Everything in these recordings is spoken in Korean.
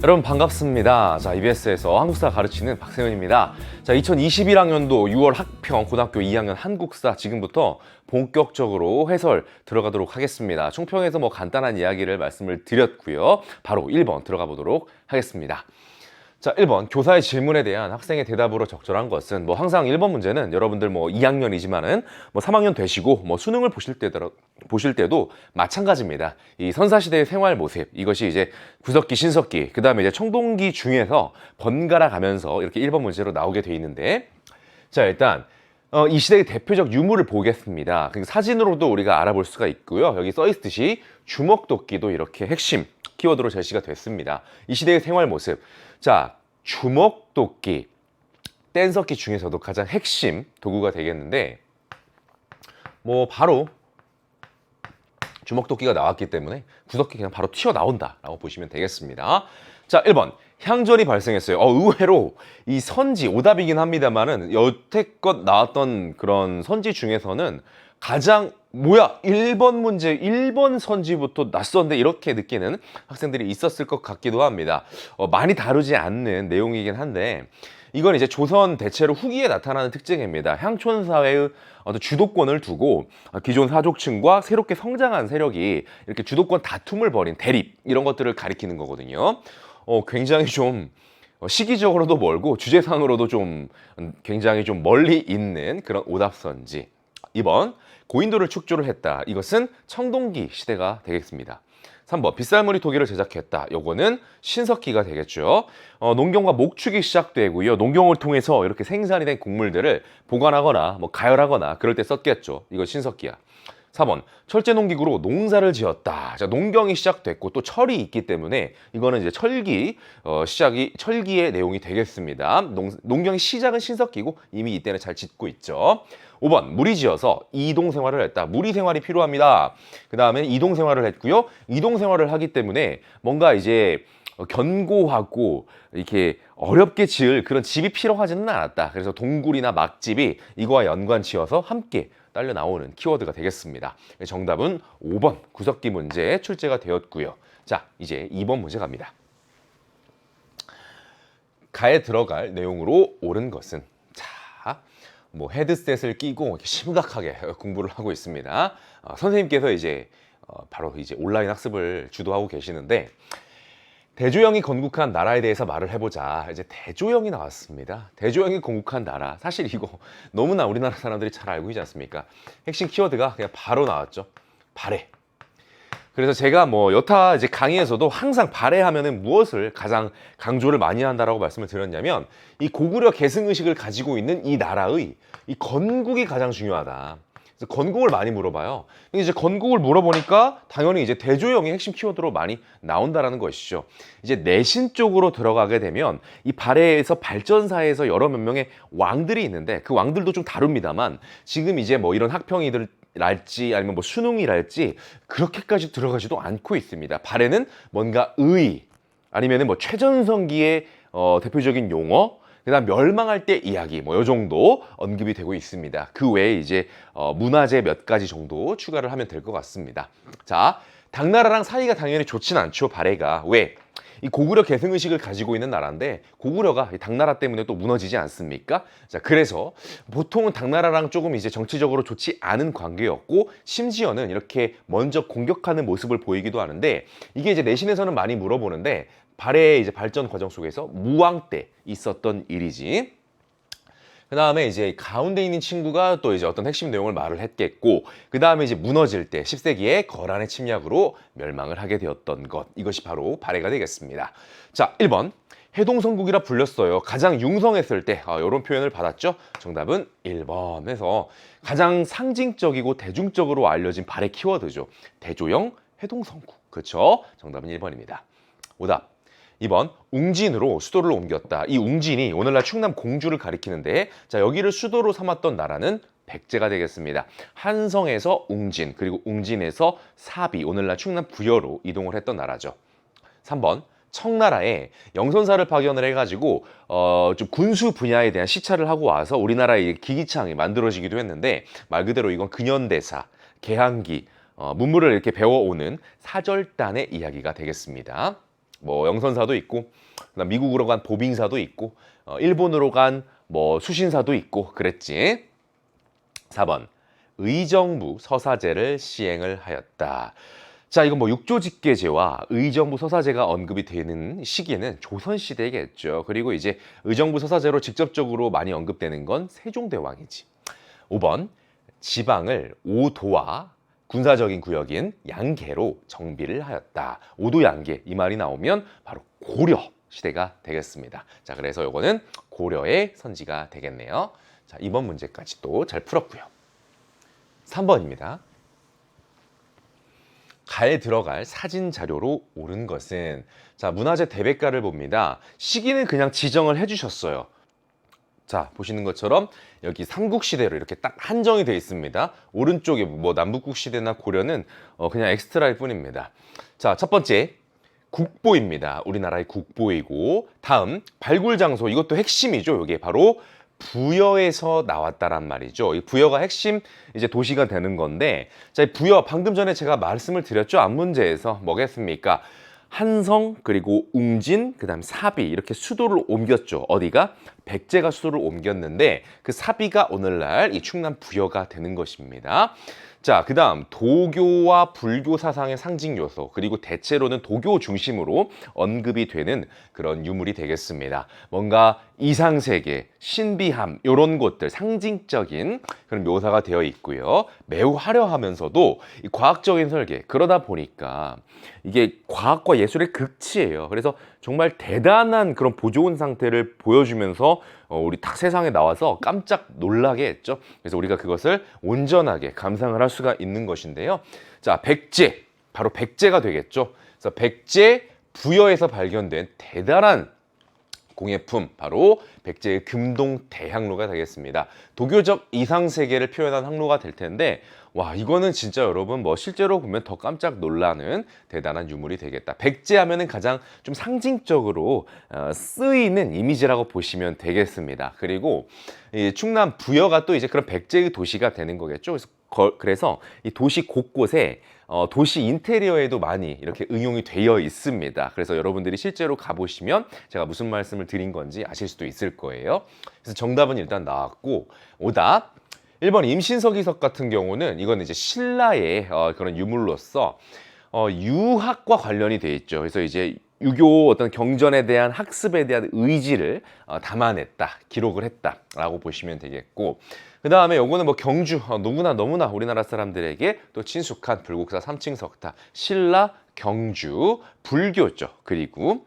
여러분 반갑습니다. 자, EBS에서 한국사 가르치는 박세윤입니다. 자, 2021학년도 6월 학평 고등학교 2학년 한국사 지금부터 본격적으로 해설 들어가도록 하겠습니다. 총평에서 간단한 이야기를 말씀을 드렸고요. 바로 1번 들어가 보도록 하겠습니다. 자, 1번 교사의 질문에 대한 학생의 대답으로 적절한 것은 항상 1번 문제는 여러분들 2학년이지만은 3학년 되시고 수능을 보실 때도 마찬가지입니다. 이 선사시대의 생활 모습, 이것이 이제 구석기, 신석기, 그다음에 이제 청동기 중에서 번갈아 가면서 이렇게 1번 문제로 나오게 돼 있는데, 자, 일단 이 시대의 대표적 유물을 보겠습니다. 사진으로도 우리가 알아볼 수가 있고요. 여기 써 있듯이 주먹도끼도 이렇게 핵심 키워드로 제시가 됐습니다. 이 시대의 생활 모습. 자, 주먹도끼, 뗀석기 중에서도 가장 핵심 도구가 되겠는데, 바로 주먹도끼가 나왔기 때문에 구석기 그냥 바로 튀어나온다라고 보시면 되겠습니다. 자, 1번. 향전이 발생했어요. 의외로 이 선지, 오답이긴 합니다만은 여태껏 나왔던 그런 선지 중에서는 가장 1번 문제, 1번 선지부터 낯선데 이렇게 느끼는 학생들이 있었을 것 같기도 합니다. 많이 다루지 않는 내용이긴 한데, 이건 이제 조선 대체로 후기에 나타나는 특징입니다. 향촌 사회의 주도권을 두고 기존 사족층과 새롭게 성장한 세력이 이렇게 주도권 다툼을 벌인 대립, 이런 것들을 가리키는 거거든요. 굉장히 좀 시기적으로도 멀고 주제상으로도 좀 굉장히 좀 멀리 있는 그런 오답선지. 2번, 고인돌을 축조를 했다. 이것은 청동기 시대가 되겠습니다. 3번, 빗살무늬 토기를 제작했다. 요거는 신석기가 되겠죠. 농경과 목축이 시작되고요. 농경을 통해서 이렇게 생산이 된 곡물들을 보관하거나 가열하거나 그럴 때 썼겠죠. 이거 신석기야. 4번, 철제 농기구로 농사를 지었다. 자, 농경이 시작됐고 또 철이 있기 때문에 이거는 이제 철기의 내용이 되겠습니다. 농경의 시작은 신석기고 이미 이때는 잘 짓고 있죠. 5번, 무리 지어서 이동 생활을 했다. 무리 생활이 필요합니다. 그 다음에 이동 생활을 했고요. 이동 생활을 하기 때문에 뭔가 이제 견고하고 이렇게 어렵게 지을 그런 집이 필요하지는 않았다. 그래서 동굴이나 막집이 이거와 연관 지어서 함께 딸려 나오는 키워드가 되겠습니다. 정답은 5번 구석기 문제 출제가 되었고요. 자, 이제 2번 문제 갑니다. 가에 들어갈 내용으로 옳은 것은, 자, 헤드셋을 끼고 이렇게 심각하게 공부를 하고 있습니다. 선생님께서 이제 바로 이제 온라인 학습을 주도하고 계시는데, 대조영이 건국한 나라에 대해서 말을 해보자. 이제 대조영이 나왔습니다. 대조영이 건국한 나라. 사실 이거 너무나 우리나라 사람들이 잘 알고 있지 않습니까? 핵심 키워드가 그냥 바로 나왔죠. 발해. 그래서 제가 여타 이제 강의에서도 항상 발해하면은 무엇을 가장 강조를 많이 한다라고 말씀을 드렸냐면, 이 고구려 계승의식을 가지고 있는 이 나라의 이 건국이 가장 중요하다. 그래서 건국을 많이 물어봐요. 이제 건국을 물어보니까 당연히 이제 대조영이 핵심 키워드로 많이 나온다라는 것이죠. 이제 내신 쪽으로 들어가게 되면 이 발해에서 발전사에서 여러 몇 명의 왕들이 있는데 그 왕들도 좀 다룹니다만, 지금 이제 이런 학평이랄지 아니면 수능이랄지 그렇게까지 들어가지도 않고 있습니다. 발해는 뭔가 아니면은 최전성기의 대표적인 용어, 그다음 멸망할 때 이야기 요 정도 언급이 되고 있습니다. 그 외에 이제 문화재 몇 가지 정도 추가를 하면 될 것 같습니다. 자, 당나라랑 사이가 당연히 좋진 않죠. 발해가. 왜? 이 고구려 계승의식을 가지고 있는 나라인데 고구려가 당나라 때문에 또 무너지지 않습니까? 자, 그래서 보통은 당나라랑 조금 이제 정치적으로 좋지 않은 관계였고, 심지어는 이렇게 먼저 공격하는 모습을 보이기도 하는데, 이게 이제 내신에서는 많이 물어보는데, 발해의 이제 발전 과정 속에서 무왕 때 있었던 일이지. 그 다음에 이제 가운데 있는 친구가 또 이제 어떤 핵심 내용을 말을 했겠고, 그 다음에 이제 무너질 때 10세기에 거란의 침략으로 멸망을 하게 되었던 것, 이것이 바로 발해가 되겠습니다. 자, 1번, 해동성국이라 불렸어요. 가장 융성했을 때 이런 표현을 받았죠. 정답은 1번에서 가장 상징적이고 대중적으로 알려진 발해 키워드죠. 대조영, 해동성국. 그렇죠? 정답은 1번입니다. 오답. 2번, 웅진으로 수도를 옮겼다. 이 웅진이 오늘날 충남 공주를 가리키는데, 자, 여기를 수도로 삼았던 나라는 백제가 되겠습니다. 한성에서 웅진, 그리고 웅진에서 사비, 오늘날 충남 부여로 이동을 했던 나라죠. 3번, 청나라에 영선사를 파견을 해가지고 좀 군수 분야에 대한 시찰을 하고 와서 우리나라의 기기창이 만들어지기도 했는데, 말 그대로 이건 근현대사, 개항기, 문물을 이렇게 배워오는 사절단의 이야기가 되겠습니다. 뭐 영선사도 있고, 그다음 미국으로 간 보빙사도 있고, 일본으로 간 뭐 수신사도 있고 그랬지. 4번 의정부 서사제를 시행을 하였다. 자, 이건 뭐 육조직계제와 의정부 서사제가 언급이 되는 시기는 조선시대겠죠. 그리고 이제 의정부 서사제로 직접적으로 많이 언급되는 건 세종대왕이지. 5번 지방을 5도와 군사적인 구역인 양계로 정비를 하였다. 5도 양계 이 말이 나오면 바로 고려 시대가 되겠습니다. 자, 그래서 요거는 고려의 선지가 되겠네요. 자, 이번 문제까지도 잘 풀었고요. 3번입니다. 가에 들어갈 사진 자료로 옳은 것은, 자, 문화재 대백과를 봅니다. 시기는 그냥 지정을 해주셨어요. 자, 보시는 것처럼 여기 삼국시대로 이렇게 딱 한정이 되어 있습니다. 오른쪽에 뭐 남북국시대나 고려는 그냥 엑스트라일 뿐입니다. 자, 첫 번째 국보입니다. 우리나라의 국보이고, 다음 발굴 장소, 이것도 핵심이죠. 이게 바로 부여에서 나왔다란 말이죠. 이 부여가 핵심 이제 도시가 되는 건데, 자, 이 부여 방금 전에 제가 말씀을 드렸죠. 앞문제에서 뭐겠습니까? 한성, 그리고 웅진, 그다음 사비 이렇게 수도를 옮겼죠. 어디가? 백제가 수도를 옮겼는데 그 사비가 오늘날 이 충남 부여가 되는 것입니다. 자, 그다음 도교와 불교 사상의 상징 요소, 그리고 대체로는 도교 중심으로 언급이 되는 그런 유물이 되겠습니다. 뭔가 이상세계, 신비함 이런 것들 상징적인 그런 묘사가 되어 있고요. 매우 화려하면서도 이 과학적인 설계, 그러다 보니까 이게 과학과 예술의 극치예요. 그래서 정말 대단한 그런 보존 상태를 보여주면서 우리 딱 세상에 나와서 깜짝 놀라게 했죠. 그래서 우리가 그것을 온전하게 감상을 할 수가 있는 것인데요. 자, 백제, 바로 백제가 되겠죠. 그래서 백제 부여에서 발견된 대단한 공예품, 바로 백제의 금동대향로가 되겠습니다. 도교적 이상세계를 표현한 항로가 될 텐데, 와, 이거는 진짜 여러분 뭐 실제로 보면 더 깜짝 놀라는 대단한 유물이 되겠다. 백제 하면은 가장 좀 상징적으로 쓰이는 이미지라고 보시면 되겠습니다. 그리고 이 충남 부여가 또 이제 그런 백제의 도시가 되는 거겠죠. 그래서 이 도시 곳곳에 도시 인테리어에도 많이 이렇게 응용이 되어 있습니다. 그래서 여러분들이 실제로 가보시면 제가 무슨 말씀을 드린 건지 아실 수도 있을 거예요. 그래서 정답은 일단 나왔고, 오답 1번 임신서기석 같은 경우는 이건 이제 신라의 그런 유물로서 유학과 관련이 돼 있죠. 그래서 이제 유교 어떤 경전에 대한 학습에 대한 의지를 담아냈다, 기록을 했다라고 보시면 되겠고, 그 다음에 요거는 뭐 경주, 너무나 우리나라 사람들에게 또 친숙한 불국사 3층 석탑, 신라, 경주, 불교죠. 그리고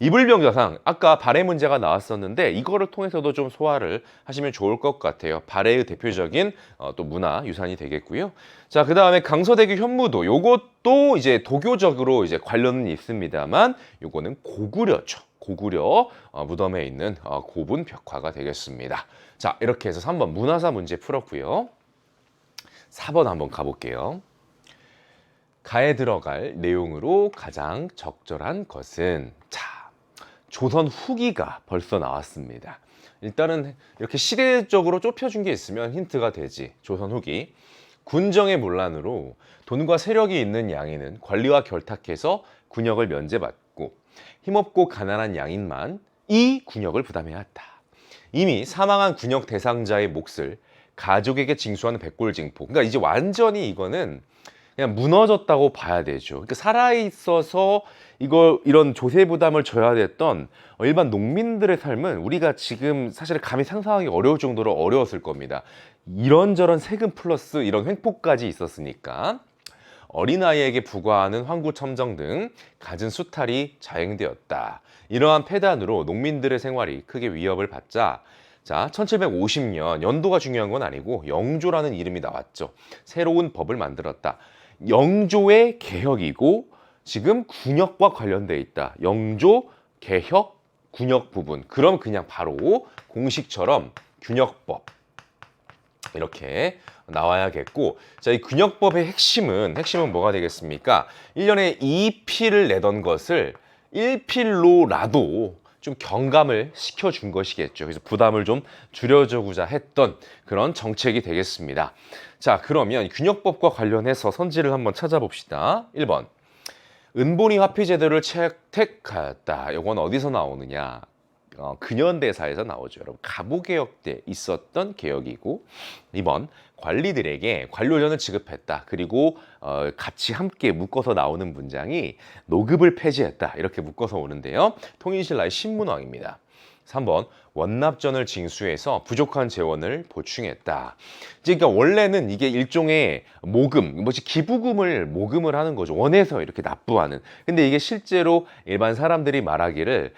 이불병자상, 아까 발해 문제가 나왔었는데 이거를 통해서도 좀 소화를 하시면 좋을 것 같아요. 발해의 대표적인 또 문화 유산이 되겠고요. 자, 그 다음에 강서대교 현무도, 요것도 이제 도교적으로 이제 관련은 있습니다만 요거는 고구려죠. 고구려 무덤에 있는 고분 벽화가 되겠습니다. 자, 이렇게 해서 3번 문화사 문제 풀었고요. 4번 한번 가볼게요. 가에 들어갈 내용으로 가장 적절한 것은, 자, 조선 후기가 벌써 나왔습니다. 일단은 이렇게 시대적으로 좁혀준 게 있으면 힌트가 되지. 조선 후기. 군정의 문란으로 돈과 세력이 있는 양인은 관리와 결탁해서 군역을 면제받고, 힘없고 가난한 양인만 이 군역을 부담해야 했다. 이미 사망한 군역 대상자의 몫을 가족에게 징수하는 백골징포. 그러니까 이제 완전히 이거는 그냥 무너졌다고 봐야 되죠. 그러니까 살아있어서 이런 조세 부담을 져야 됐던 일반 농민들의 삶은 우리가 지금 사실 감히 상상하기 어려울 정도로 어려웠을 겁니다. 이런저런 세금 플러스 이런 횡포까지 있었으니까 어린아이에게 부과하는 황구첨정 등 갖은 수탈이 자행되었다. 이러한 폐단으로 농민들의 생활이 크게 위협을 받자, 자, 1750년, 연도가 중요한 건 아니고 영조라는 이름이 나왔죠. 새로운 법을 만들었다. 영조의 개혁이고 지금 군역과 관련돼 있다. 영조, 개혁, 군역 부분. 그럼 그냥 바로 공식처럼 균역법 이렇게 나와야겠고, 자, 이 균역법의 핵심은 뭐가 되겠습니까? 1년에 2필을 내던 것을 1필로라도 좀 경감을 시켜준 것이겠죠. 그래서 부담을 좀 줄여주고자 했던 그런 정책이 되겠습니다. 자, 그러면 균역법과 관련해서 선지를 한번 찾아봅시다. 1번 은본이 화폐 제도를 채택하였다. 이건 어디서 나오느냐? 근현대사에서 나오죠. 여러분, 갑오개혁 때 있었던 개혁이고, 이번 관리들에게 관료전을 지급했다. 그리고 같이 함께 묶어서 나오는 문장이 노급을 폐지했다. 이렇게 묶어서 오는데요. 통일신라의 신문왕입니다. 3번 원납전을 징수해서 부족한 재원을 보충했다. 그러니까 원래는 이게 일종의 모금, 뭐지 기부금을 모금을 하는 거죠. 원해서 이렇게 납부하는. 근데 이게 실제로 일반 사람들이 말하기를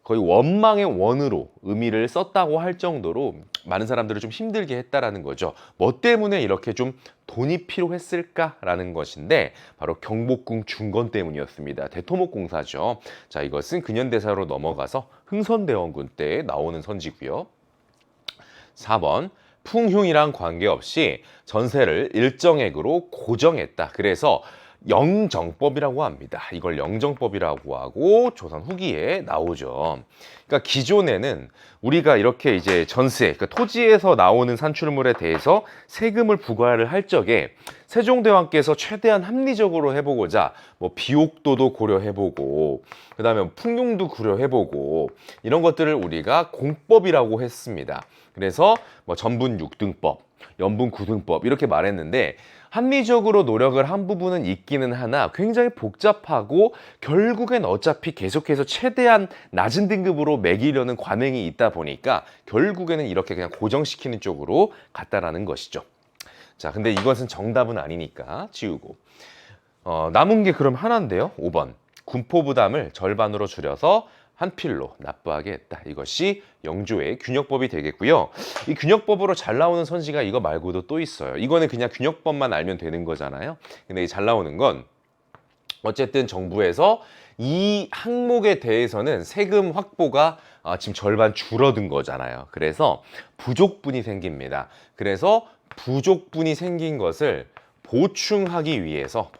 거의 원망의 원으로 의미를 썼다고 할 정도로 많은 사람들을 좀 힘들게 했다라는 거죠. 뭐 때문에 이렇게 좀 돈이 필요했을까라는 것인데 바로 경복궁 중건 때문이었습니다. 대토목공사죠. 자, 이것은 근현대사로 넘어가서 흥선대원군 때 나오는 선지고요. 4번 풍흉이랑 관계없이 전세를 일정액으로 고정했다. 그래서 영정법이라고 합니다. 이걸 영정법이라고 하고 조선 후기에 나오죠. 그러니까 기존에는 우리가 이렇게 이제 전세, 그러니까 토지에서 나오는 산출물에 대해서 세금을 부과를 할 적에 세종대왕께서 최대한 합리적으로 해보고자 뭐 비옥도도 고려해보고 그다음에 풍용도 고려해보고 이런 것들을 우리가 공법이라고 했습니다. 그래서 뭐 전분 6등법, 연분 9등법 이렇게 말했는데 합리적으로 노력을 한 부분은 있기는 하나 굉장히 복잡하고 결국엔 어차피 계속해서 최대한 낮은 등급으로 매기려는 관행이 있다 보니까 결국에는 이렇게 그냥 고정시키는 쪽으로 갔다라는 것이죠. 자, 근데 이것은 정답은 아니니까 지우고 남은 게 그럼 하나인데요. 5번 군포 부담을 절반으로 줄여서 한 필로 납부하게 했다. 이것이 영조의 균역법이 되겠고요. 이 균역법으로 잘 나오는 선지가 이거 말고도 또 있어요. 이거는 그냥 균역법만 알면 되는 거잖아요. 근데 잘 나오는 건 어쨌든 정부에서 이 항목에 대해서는 세금 확보가 지금 절반 줄어든 거잖아요. 그래서 부족분이 생깁니다. 그래서 부족분이 생긴 것을 보충하기 위해서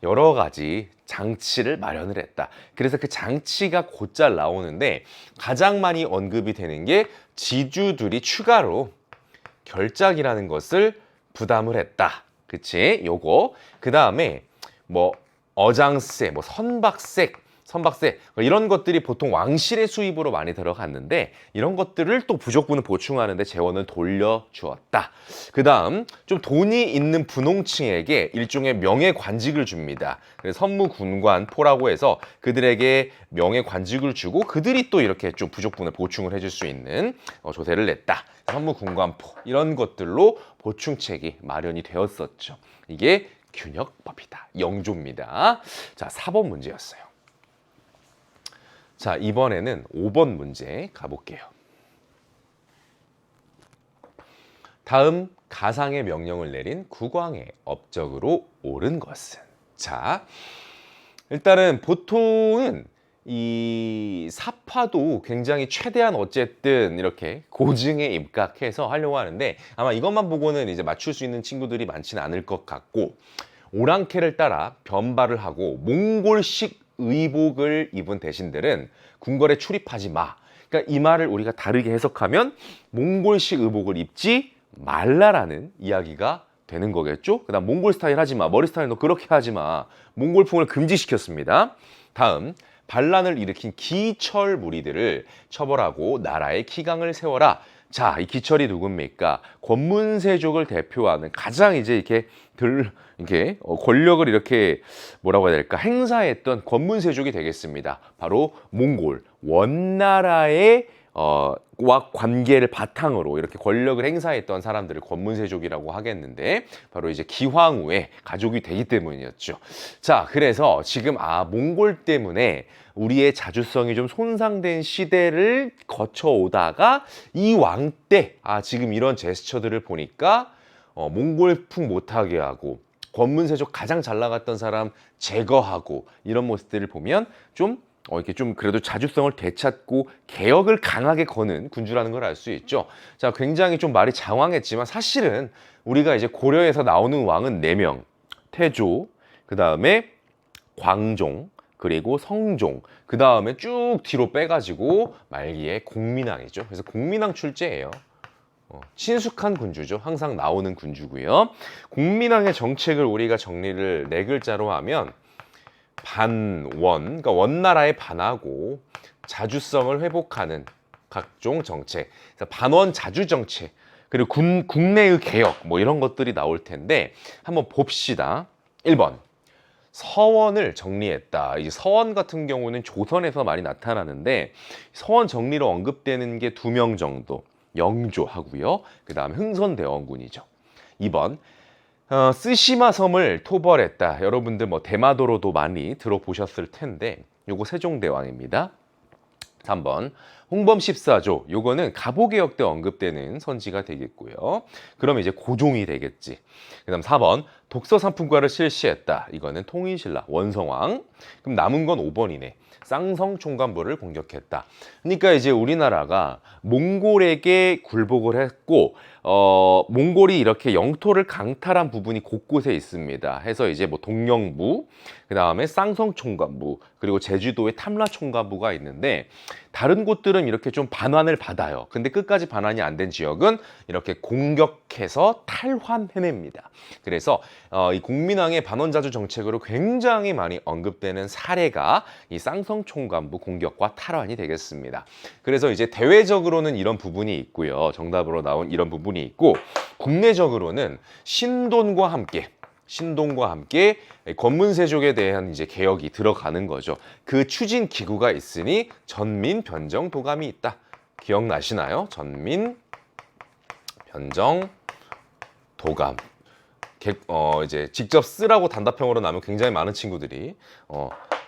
여러 가지 장치를 마련을 했다. 그래서 그 장치가 곧잘 나오는데 가장 많이 언급이 되는 게 지주들이 추가로 결작이라는 것을 부담을 했다. 그치? 요거. 그 다음에 뭐 어장세, 뭐 선박세 이런 것들이 보통 왕실의 수입으로 많이 들어갔는데 이런 것들을 또 부족분을 보충하는데 재원을 돌려주었다. 그 다음 좀 돈이 있는 분홍층에게 일종의 명예관직을 줍니다. 그래서 선무군관포라고 해서 그들에게 명예관직을 주고 그들이 또 이렇게 좀 부족분을 보충을 해줄 수 있는 조세를 냈다. 선무군관포 이런 것들로 보충책이 마련이 되었었죠. 이게 균역법이다. 영조입니다. 자, 4번 문제였어요. 자, 이번에는 5번 문제 가볼게요. 다음 가상의 명령을 내린 국왕의 업적으로 옳은 것은? 자, 일단은 보통은 이 사파도 굉장히 최대한 어쨌든 이렇게 고증에 입각해서 하려고 하는데 아마 이것만 보고는 이제 맞출 수 있는 친구들이 많지는 않을 것 같고 오랑캐를 따라 변발을 하고 몽골식 의복을 입은 대신들은 궁궐에 출입하지 마. 그러니까 이 말을 우리가 다르게 해석하면 몽골식 의복을 입지 말라라는 이야기가 되는 거겠죠. 그다음 몽골 스타일 하지 마. 머리 스타일 너 그렇게 하지 마. 몽골풍을 금지시켰습니다. 다음 반란을 일으킨 기철 무리들을 처벌하고 나라의 기강을 세워라. 자, 이 기철이 누굽니까? 권문세족을 대표하는 가장 이제 이렇게 권력을 이렇게 뭐라고 해야 될까? 행사했던 권문세족이 되겠습니다. 바로 몽골 원나라의 와 관계를 바탕으로 이렇게 권력을 행사했던 사람들을 권문세족이라고 하겠는데 바로 이제 기황후의 가족이 되기 때문이었죠. 자, 그래서 지금 몽골 때문에 우리의 자주성이 좀 손상된 시대를 거쳐오다가 이 왕 때 지금 이런 제스처들을 보니까 몽골풍 못하게 하고 권문세족 가장 잘 나갔던 사람 제거하고 이런 모습들을 보면 좀 이렇게 좀 그래도 자주성을 되찾고 개혁을 강하게 거는 군주라는 걸 알 수 있죠. 자, 굉장히 좀 말이 장황했지만 사실은 우리가 이제 고려에서 나오는 왕은 4명. 태조, 그 다음에 광종, 그리고 성종, 그 다음에 쭉 뒤로 빼가지고 말기에 공민왕이죠. 그래서 공민왕 출제예요. 친숙한 군주죠. 항상 나오는 군주고요. 국민왕의 정책을 우리가 정리를 네 글자로 하면 반원, 그러니까 원나라에 반하고 자주성을 회복하는 각종 정책, 그래서 반원 자주 정책, 그리고 국내의 개혁 뭐 이런 것들이 나올 텐데 한번 봅시다. 1번 서원을 정리했다. 이 서원 같은 경우는 조선에서 많이 나타나는데 서원 정리로 언급되는 게 2명 정도. 영조하고요. 그 다음 흥선대원군이죠. 2번 쓰시마 섬을 토벌했다. 여러분들 뭐 대마도로도 많이 들어보셨을 텐데 요거 세종대왕입니다. 3번 홍범 14조, 요거는 갑오개혁 때 언급되는 선지가 되겠고요. 그러면 이제 고종이 되겠지. 그 다음 4번 독서상품과를 실시했다. 이거는 통일신라 원성왕. 그럼 남은 건 5번이네. 쌍성총관부를 공격했다. 그러니까 이제 우리나라가 몽골에게 굴복을 했고 몽골이 이렇게 영토를 강탈한 부분이 곳곳에 있습니다. 해서 이제 뭐 동령부, 그 다음에 쌍성총관부, 그리고 제주도의 탐라총관부가 있는데 다른 곳들은 이렇게 좀 반환을 받아요. 근데 끝까지 반환이 안 된 지역은 이렇게 공격해서 탈환해냅니다. 그래서 이 국민왕의 반원자주 정책으로 굉장히 많이 언급되는 사례가 이 쌍성총관부 공격과 탈환이 되겠습니다. 그래서 이제 대외적으로는 이런 부분이 있고요. 정답으로 나온 이런 부분이 있고, 국내적으로는 신돈과 함께 권문세족에 대한 이제 개혁이 들어가는 거죠. 그 추진 기구가 있으니 전민 변정 도감이 있다. 기억나시나요? 전민 변정 도감. 이제 직접 쓰라고 단답형으로 나면 굉장히 많은 친구들이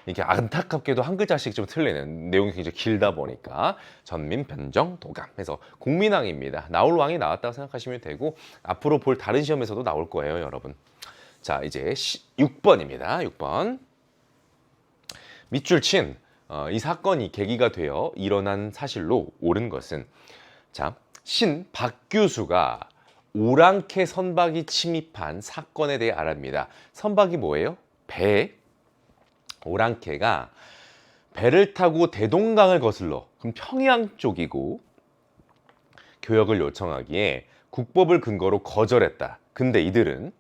이게 안타깝게도 한 글자씩 좀 틀리는 내용이 굉장히 길다 보니까 전민 변정 도감 해서 국민왕입니다. 나올 왕이 나왔다고 생각하시면 되고 앞으로 볼 다른 시험에서도 나올 거예요, 여러분. 자, 이제 6번입니다. 6번. 밑줄 친 이 사건이 계기가 되어 일어난 사실로 옳은 것은, 자, 신 박규수가 오랑캐 선박이 침입한 사건에 대해 알았습니다. 선박이 뭐예요? 배. 오랑캐가 배를 타고 대동강을 거슬러, 그럼 평양 쪽이고, 교역을 요청하기에 국법을 근거로 거절했다. 근데 이들은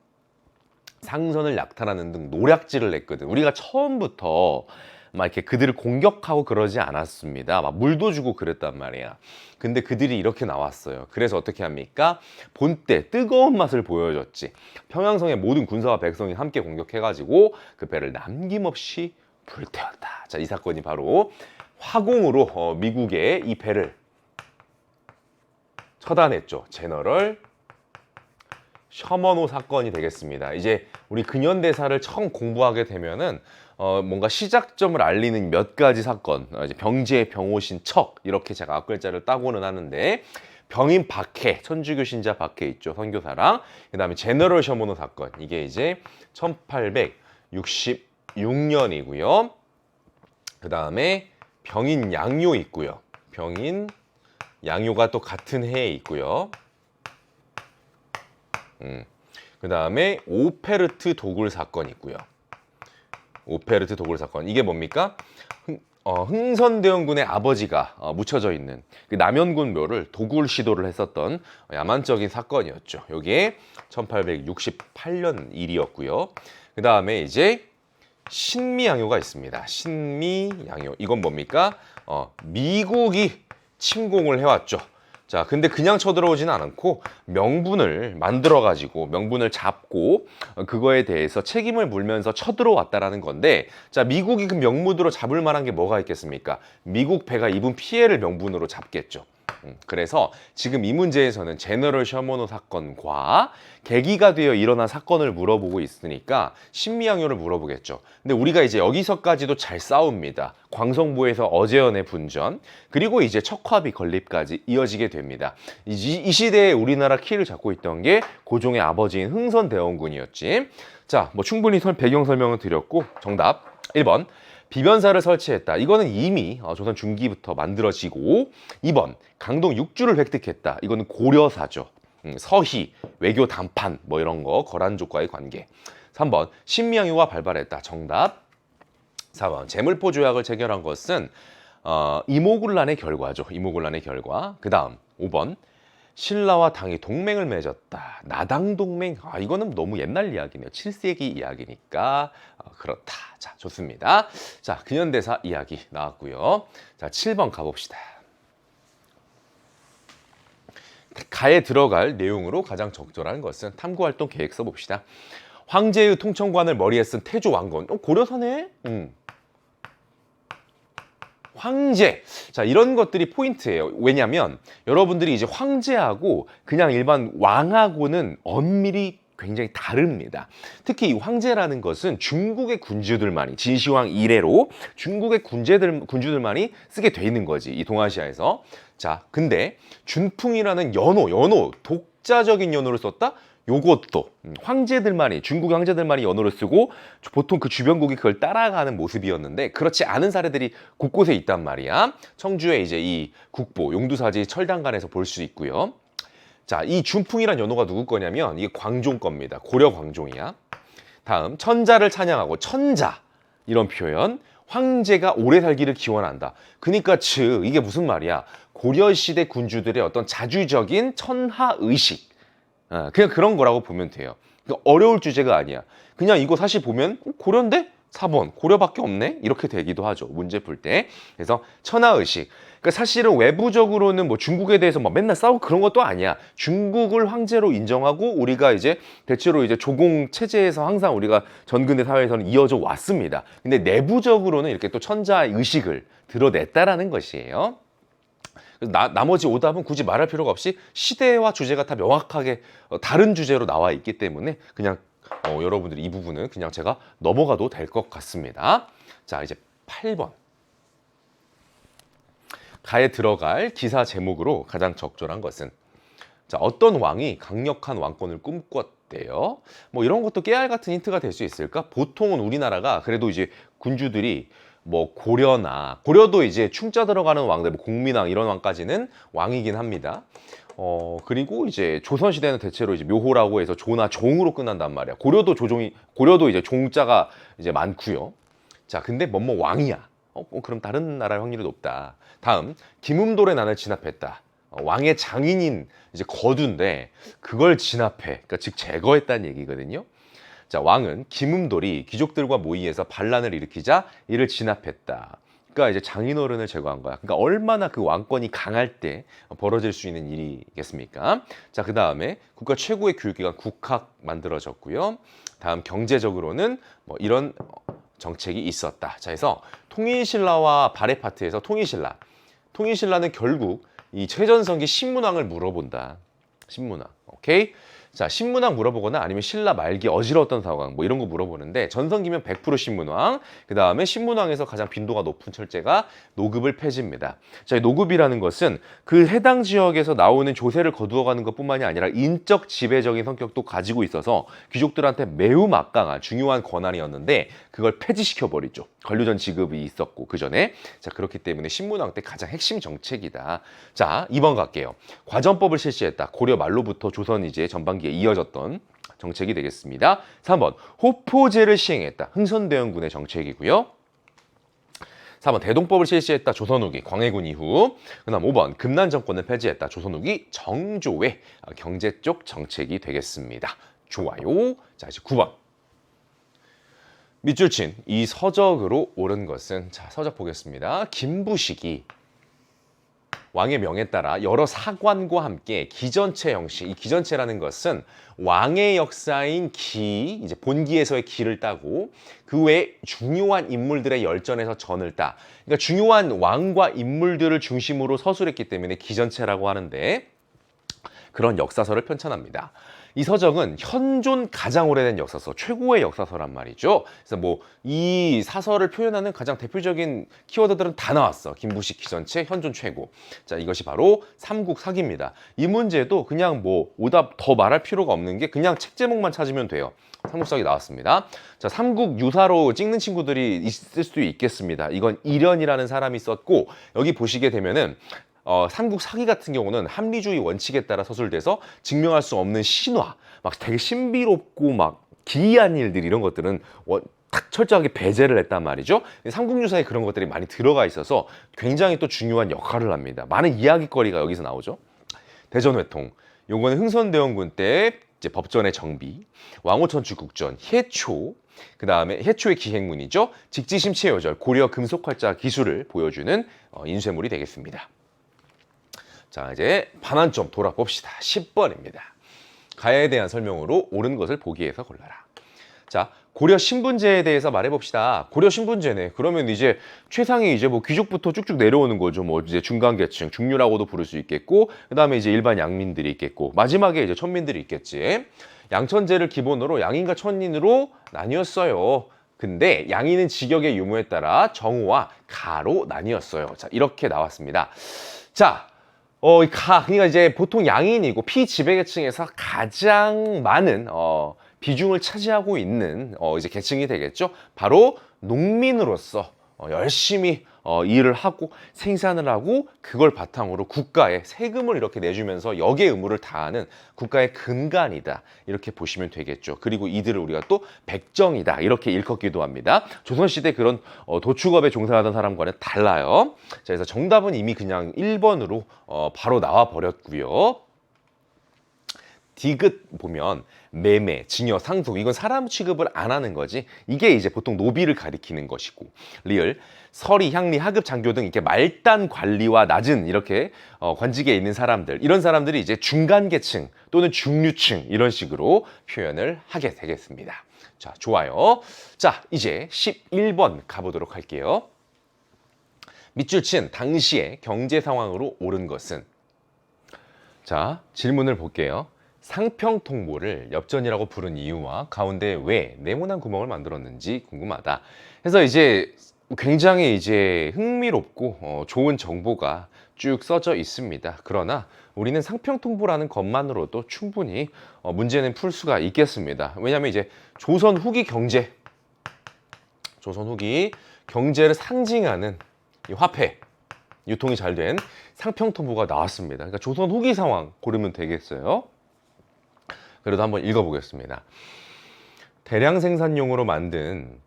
상선을 약탈하는 등 노략질을 냈거든. 우리가 처음부터 막 이렇게 그들을 공격하고 그러지 않았습니다. 막 물도 주고 그랬단 말이야. 근데 그들이 이렇게 나왔어요. 그래서 어떻게 합니까? 본때 뜨거운 맛을 보여줬지. 평양성의 모든 군사와 백성이 함께 공격해가지고 그 배를 남김없이 불태웠다. 자, 이 사건이 바로 화공으로 미국의 이 배를 처단했죠. 제너럴 셔먼호 사건이 되겠습니다. 이제 우리 근현대사를 처음 공부하게 되면은 뭔가 시작점을 알리는 몇 가지 사건, 이제 병제, 병오신, 척 이렇게 제가 앞글자를 따고는 하는데, 병인 박해, 천주교 신자 박해 있죠, 선교사랑. 그다음에 제너럴 셔먼호 사건, 이게 이제 1866년이고요. 그다음에 병인 양요 있고요. 병인 양요가 또 같은 해에 있고요. 그 다음에 오페르트 도굴 사건 있고요. 오페르트 도굴 사건, 이게 뭡니까? 흥선대원군의 아버지가 묻혀져 있는 그 남현군 묘를 도굴 시도를 했었던 야만적인 사건이었죠. 여기에 1868년 일이었고요. 그 다음에 이제 신미양요가 있습니다. 신미양요, 이건 뭡니까? 미국이 침공을 해왔죠. 자, 근데 그냥 쳐들어오지는 않고 명분을 만들어가지고 명분을 잡고 그거에 대해서 책임을 물면서 쳐들어왔다라는 건데, 자, 미국이 그 명분으로 잡을 만한 게 뭐가 있겠습니까? 미국 배가 입은 피해를 명분으로 잡겠죠. 그래서 지금 이 문제에서는 제너럴 셔먼호 사건과 계기가 되어 일어난 사건을 물어보고 있으니까 신미양요를 물어보겠죠. 근데 우리가 이제 여기서까지도 잘 싸웁니다. 광성보에서 어제연의 분전, 그리고 이제 척화비 건립까지 이어지게 됩니다. 이 시대에 우리나라 키를 잡고 있던 게 고종의 아버지인 흥선대원군이었지. 자, 뭐 충분히 배경 설명을 드렸고, 정답 1번 비변사를 설치했다. 이거는 이미 조선 중기부터 만들어지고, 2번 강동 6주를 획득했다. 이거는 고려사죠. 서희, 외교 담판 뭐 이런 거, 거란족과의 관계. 3번 신미양요가 발발했다. 정답 4번 재물포 조약을 체결한 것은 이모군란의 결과죠. 이모군란의 결과. 그 다음 5번 신라와 당이 동맹을 맺었다. 나당 동맹. 아, 이거는 너무 옛날 이야기네요. 7세기 이야기니까 그렇다. 자, 좋습니다. 자, 근현대사 이야기 나왔고요. 자, 7번 가봅시다. 가에 들어갈 내용으로 가장 적절한 것은 탐구활동 계획 써봅시다. 황제의 통청관을 머리에 쓴 태조 왕건. 고려사네? 황제. 자, 이런 것들이 포인트예요. 왜냐하면 여러분들이 이제 황제하고 그냥 일반 왕하고는 엄밀히 굉장히 다릅니다. 특히 이 황제라는 것은 중국의 군주들만이 진시황 이래로 중국의 군주들만이 쓰게 돼 있는 거지. 이 동아시아에서. 자, 근데 준풍이라는 연호 독자적인 연호를 썼다? 요것도 황제들만이 중국 황제들만이 연호를 쓰고 보통 그 주변국이 그걸 따라가는 모습이었는데 그렇지 않은 사례들이 곳곳에 있단 말이야. 청주에 이제 이 국보 용두사지 철당간에서 볼 수 있고요. 자, 이 준풍이란 연호가 누구 거냐면 이게 광종 겁니다. 고려 광종이야. 다음 천자를 찬양하고 천자 이런 표현. 황제가 오래 살기를 기원한다. 그러니까 즉 이게 무슨 말이야? 고려시대 군주들의 어떤 자주적인 천하의식. 그냥 그런 거라고 보면 돼요. 그러니까 어려울 주제가 아니야. 그냥 이거 사실 보면 고려인데? 4번 고려밖에 없네? 이렇게 되기도 하죠. 문제 풀 때. 그래서 천하의식. 그러니까 사실은 외부적으로는 뭐 중국에 대해서 뭐 맨날 싸우고 그런 것도 아니야. 중국을 황제로 인정하고 우리가 이제 대체로 이제 조공 체제에서 항상 우리가 전근대 사회에서는 이어져 왔습니다. 근데 내부적으로는 이렇게 또 천자의식을 드러냈다라는 것이에요. 나머지 오답은 굳이 말할 필요가 없이 시대와 주제가 다 명확하게 다른 주제로 나와 있기 때문에 그냥 여러분들이 이 부분은 그냥 제가 넘어가도 될 것 같습니다. 자, 이제 8번. 가에 들어갈 기사 제목으로 가장 적절한 것은 자, 어떤 왕이 강력한 왕권을 꿈꿨대요. 뭐 이런 것도 깨알 같은 힌트가 될 수 있을까? 보통은 우리나라가 그래도 이제 군주들이 뭐 고려도 이제 충자 들어가는 왕들, 뭐 공민왕 이런 왕까지는 왕이긴 합니다. 그리고 이제 조선시대는 대체로 이제 묘호라고 해서 조나 종으로 끝난단 말이야. 고려도 이제 종자가 이제 많고요. 자, 근데 뭐뭐 왕이야. 그럼 다른 나라의 확률이 높다. 다음, 김음돌의 난을 진압했다. 왕의 장인인 이제 거두인데 그걸 진압해. 그러니까 즉 제거했다는 얘기거든요. 자, 왕은 김음돌이 귀족들과 모의해서 반란을 일으키자 이를 진압했다. 그러니까 이제 장인어른을 제거한 거야. 그러니까 얼마나 그 왕권이 강할 때 벌어질 수 있는 일이겠습니까? 자, 그 다음에 국가 최고의 교육기관 국학 만들어졌고요. 다음 경제적으로는 뭐 이런 정책이 있었다. 자, 그래서 통일신라와 발해 파트에서 통일신라는 결국 이 최전성기 신문왕을 물어본다. 신문왕, 오케이? 자, 신문왕 물어보거나 아니면 신라 말기 어지러웠던 상황 뭐 이런 거 물어보는데 전성기면 100% 신문왕. 그 다음에 신문왕에서 가장 빈도가 높은 철제가 노급을 폐지입니다. 자, 이 노급이라는 것은 그 해당 지역에서 나오는 조세를 거두어가는 것뿐만이 아니라 인적 지배적인 성격도 가지고 있어서 귀족들한테 매우 막강한 중요한 권한이었는데 그걸 폐지시켜버리죠. 관료전 지급이 있었고 그 전에. 자, 그렇기 때문에 신문왕 때 가장 핵심 정책이다. 자, 2번 갈게요. 과전법을 실시했다. 고려 말로부터 조선 이제 전반기에 이어졌던 정책이 되겠습니다. 3번 호포제를 시행했다. 흥선대원군의 정책이고요. 4번 대동법을 실시했다. 조선 후기 광해군 이후. 그다음 5번 금난 정권을 폐지했다. 조선 후기 정조의 경제 쪽 정책이 되겠습니다. 좋아요. 자, 이제 9번. 밑줄 친 이 서적으로 옳은 것은 자, 서적 보겠습니다. 김부식이 왕의 명에 따라 여러 사관과 함께 기전체 형식, 이 기전체라는 것은 왕의 역사인 기, 이제 본기에서의 기를 따고 그 외에 중요한 인물들의 열전에서 전을 따. 그러니까 중요한 왕과 인물들을 중심으로 서술했기 때문에 기전체라고 하는데 그런 역사서를 편찬합니다. 이 서적은 현존 가장 오래된 역사서, 최고의 역사서란 말이죠. 그래서 뭐 이 사설을 표현하는 가장 대표적인 키워드들은 다 나왔어. 김부식 기전체, 현존 최고. 자, 이것이 바로 삼국사기입니다. 이 문제도 그냥 뭐 오답 더 말할 필요가 없는 게 그냥 책 제목만 찾으면 돼요. 삼국사기 나왔습니다. 자, 삼국 유사로 찍는 친구들이 있을 수도 있겠습니다. 이건 이련이라는 사람이 썼고 여기 보시게 되면은 삼국 사기 같은 경우는 합리주의 원칙에 따라 서술돼서 증명할 수 없는 신화, 막 되게 신비롭고 막 기이한 일들 이런 것들은 딱 철저하게 배제를 했단 말이죠. 삼국유사에 그런 것들이 많이 들어가 있어서 굉장히 또 중요한 역할을 합니다. 많은 이야기거리가 여기서 나오죠. 대전회통. 요거는 흥선대원군 때 이제 법전의 정비, 왕호천추 국전, 해초, 그 다음에 해초의 기행문이죠. 직지심체요절, 고려 금속활자 기술을 보여주는 인쇄물이 되겠습니다. 자, 이제 반환점 돌아봅시다. 10번입니다. 가야에 대한 설명으로 옳은 것을 보기에서 골라라. 자, 고려 신분제에 대해서 말해봅시다. 고려 신분제네. 그러면 이제 최상위 이제 뭐 귀족부터 쭉쭉 내려오는 거죠. 뭐 이제 중간계층, 중류라고도 부를 수 있겠고, 그 다음에 이제 일반 양민들이 있겠고, 마지막에 이제 천민들이 있겠지. 양천제를 기본으로 양인과 천인으로 나뉘었어요. 근데 양인은 직역의 유무에 따라 정우와 가로 나뉘었어요. 자, 이렇게 나왔습니다. 자, 그러니까 이제 보통 양인이고 피지배계층에서 가장 많은 비중을 차지하고 있는 이제 계층이 되겠죠. 바로 농민으로서 열심히 일을 하고 생산을 하고 그걸 바탕으로 국가에 세금을 이렇게 내주면서 역의 의무를 다하는 국가의 근간이다. 이렇게 보시면 되겠죠. 그리고 이들을 우리가 또 백정이다. 이렇게 일컫기도 합니다. 조선시대 그런 도축업에 종사하던 사람과는 달라요. 자, 그래서 정답은 이미 그냥 1번으로 바로 나와 버렸고요. 디귿 보면 매매, 증여, 상속 이건 사람 취급을 안 하는 거지. 이게 이제 보통 노비를 가리키는 것이고 리을, 서리, 향리, 하급, 장교 등 이렇게 말단 관리와 낮은 이렇게 관직에 있는 사람들 이런 사람들이 이제 중간계층 또는 중류층 이런 식으로 표현을 하게 되겠습니다. 자, 좋아요. 자, 이제 11번 가보도록 할게요. 밑줄 친 당시의 경제 상황으로 옳은 것은 자, 질문을 볼게요. 상평통보를 엽전이라고 부른 이유와 가운데 왜 네모난 구멍을 만들었는지 궁금하다. 그래서 이제 굉장히 이제 흥미롭고 좋은 정보가 쭉 써져 있습니다. 그러나 우리는 상평통보라는 것만으로도 충분히 문제는 풀 수가 있겠습니다. 왜냐하면 이제 조선 후기 경제를 상징하는 이 화폐 유통이 잘 된 상평통보가 나왔습니다. 그러니까 조선 후기 상황 고르면 되겠어요. 그래도 한번 읽어보겠습니다. 대량 생산용으로 만든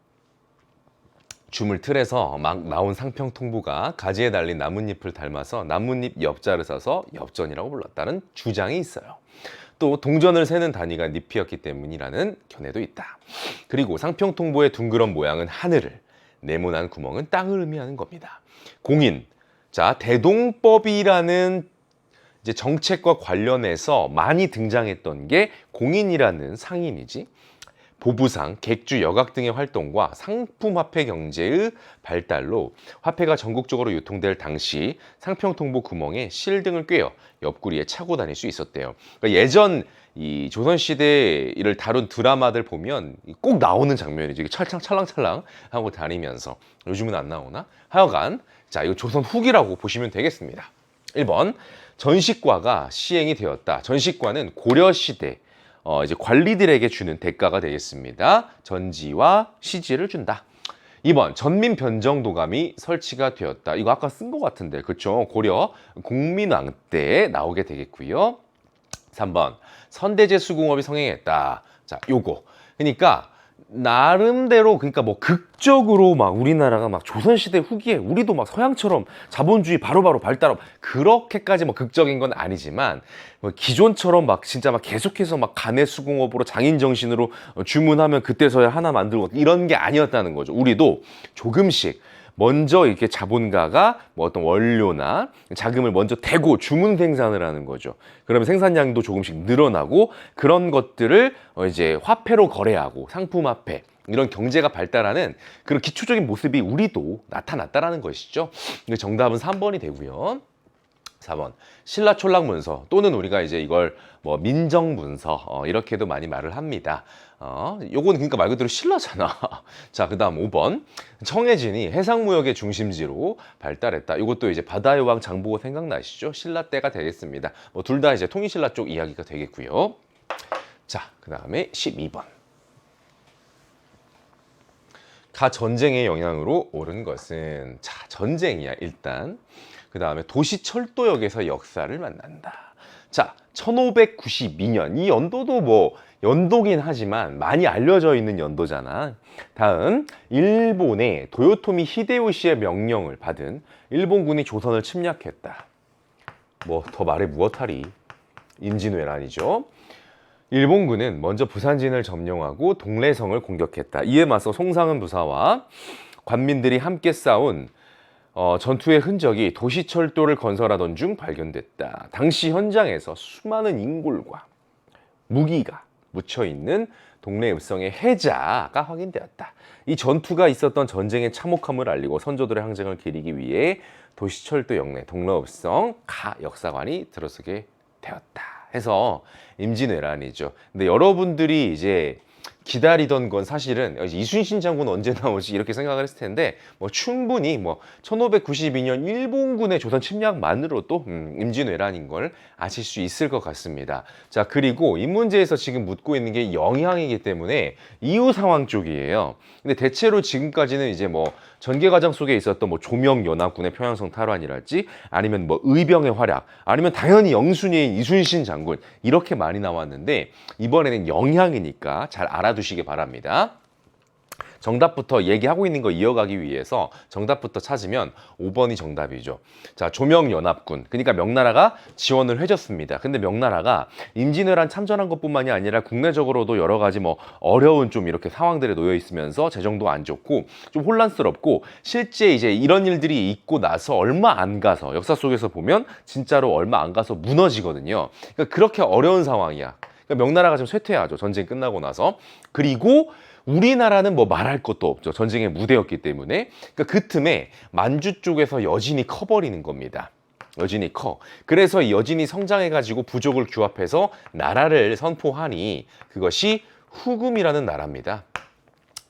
주물 틀에서 막 나온 상평통보가 가지에 달린 나뭇잎을 닮아서 나뭇잎 엽자를 써서 엽전이라고 불렀다는 주장이 있어요. 또 동전을 세는 단위가 잎이었기 때문이라는 견해도 있다. 그리고 상평통보의 둥그런 모양은 하늘을, 네모난 구멍은 땅을 의미하는 겁니다. 공인, 자 대동법이라는 이제 정책과 관련해서 많이 등장했던 게 공인이라는 상인이지. 보부상, 객주, 여각 등의 활동과 상품화폐 경제의 발달로 화폐가 전국적으로 유통될 당시 상평통보 구멍에 실 등을 꿰어 옆구리에 차고 다닐 수 있었대요. 그러니까 예전 이 조선시대를 다룬 드라마들 보면 꼭 나오는 장면이지. 찰랑찰랑 하고 다니면서. 요즘은 안 나오나? 하여간 자, 이거 조선 후기라고 보시면 되겠습니다. 1번 전식과가 시행이 되었다. 전식과는 고려시대 이제 관리들에게 주는 대가가 되겠습니다. 전지와 시지를 준다. 2번 전민 변정도감이 설치가 되었다. 이거 아까 쓴 것 같은데 그렇죠? 고려 공민왕 때 나오게 되겠고요. 3번 선대제 수공업이 성행했다. 자, 요거 그러니까 나름대로 그러니까 뭐 극적으로 막 우리나라가 막 조선시대 후기에 우리도 막 서양처럼 자본주의 바로바로 발달하고 그렇게까지 뭐 극적인 건 아니지만 뭐 기존처럼 막 진짜 막 계속해서 막 가내 수공업으로 장인 정신으로 주문하면 그때서야 하나 만들고 이런 게 아니었다는 거죠. 우리도 조금씩 먼저 이렇게 자본가가 뭐 어떤 원료나 자금을 먼저 대고 주문 생산을 하는 거죠. 그러면 생산량도 조금씩 늘어나고 그런 것들을 이제 화폐로 거래하고 상품화폐 이런 경제가 발달하는 그런 기초적인 모습이 우리도 나타났다라는 것이죠. 정답은 3번이 되고요. 4번 신라촌락문서 또는 우리가 이제 이걸 뭐 민정문서 이렇게도 많이 말을 합니다. 요거는 그러니까 말 그대로 신라잖아. 자, 그다음 5번 청해진이 해상무역의 중심지로 발달했다. 이것도 이제 바다의 왕 장보고 생각나시죠? 신라 때가 되겠습니다. 뭐 둘 다 이제 통일신라 쪽 이야기가 되겠고요. 자, 그다음에 12번 가 전쟁의 영향으로 옳은 것은 자 전쟁이야 일단. 그 다음에 도시철도역에서 역사를 만난다. 자, 1592년 이 연도도 뭐 연도긴 하지만 많이 알려져 있는 연도잖아. 다음 일본의 도요토미 히데요시의 명령을 받은 일본군이 조선을 침략했다. 뭐 더 말해 무엇하리. 임진왜란이죠. 일본군은 먼저 부산진을 점령하고 동래성을 공격했다. 이에 맞서 송상은 부사와 관민들이 함께 싸운 전투의 흔적이 도시철도를 건설하던 중 발견됐다. 당시 현장에서 수많은 인골과 무기가 묻혀있는 동래읍성의 해자가 확인되었다. 이 전투가 있었던 전쟁의 참혹함을 알리고 선조들의 항쟁을 기리기 위해 도시철도 영내 동래읍성 가 역사관이 들어서게 되었다 해서 임진왜란이죠. 근데 여러분들이 이제 기다리던 건 사실은 이순신 장군 언제 나오지 이렇게 생각을 했을 텐데 뭐 충분히 뭐 1592년 일본군의 조선 침략만으로도 임진왜란인 걸 아실 수 있을 것 같습니다. 자, 그리고 이 문제에서 지금 묻고 있는 게 영향이기 때문에 이후 상황 쪽이에요. 근데 대체로 지금까지는 이제 뭐 전개 과정 속에 있었던 뭐 조명연합군의 평양성 탈환이랄지 아니면 뭐 의병의 활약 아니면 당연히 영순위인 이순신 장군 이렇게 많이 나왔는데 이번에는 영향이니까 잘 알아두시기 바랍니다. 정답부터 얘기하고 있는 거 이어가기 위해서 정답부터 찾으면 5번이 정답이죠. 자, 조명연합군. 그러니까 명나라가 지원을 해줬습니다. 근데 명나라가 임진왜란 참전한 것뿐만이 아니라 국내적으로도 여러 가지 뭐 어려운 좀 이렇게 상황들에 놓여 있으면서 재정도 안 좋고 좀 혼란스럽고 실제 이제 이런 일들이 있고 나서 얼마 안 가서 역사 속에서 보면 진짜로 얼마 안 가서 무너지거든요. 그러니까 그렇게 어려운 상황이야. 그러니까 명나라가 좀 쇠퇴하죠. 전쟁 끝나고 나서. 그리고 우리나라는 뭐 말할 것도 없죠. 전쟁의 무대였기 때문에. 그러니까 그 틈에 만주 쪽에서 여진이 커버리는 겁니다. 여진이 커. 그래서 이 여진이 성장해가지고 부족을 규합해서 나라를 선포하니 그것이 후금이라는 나라입니다.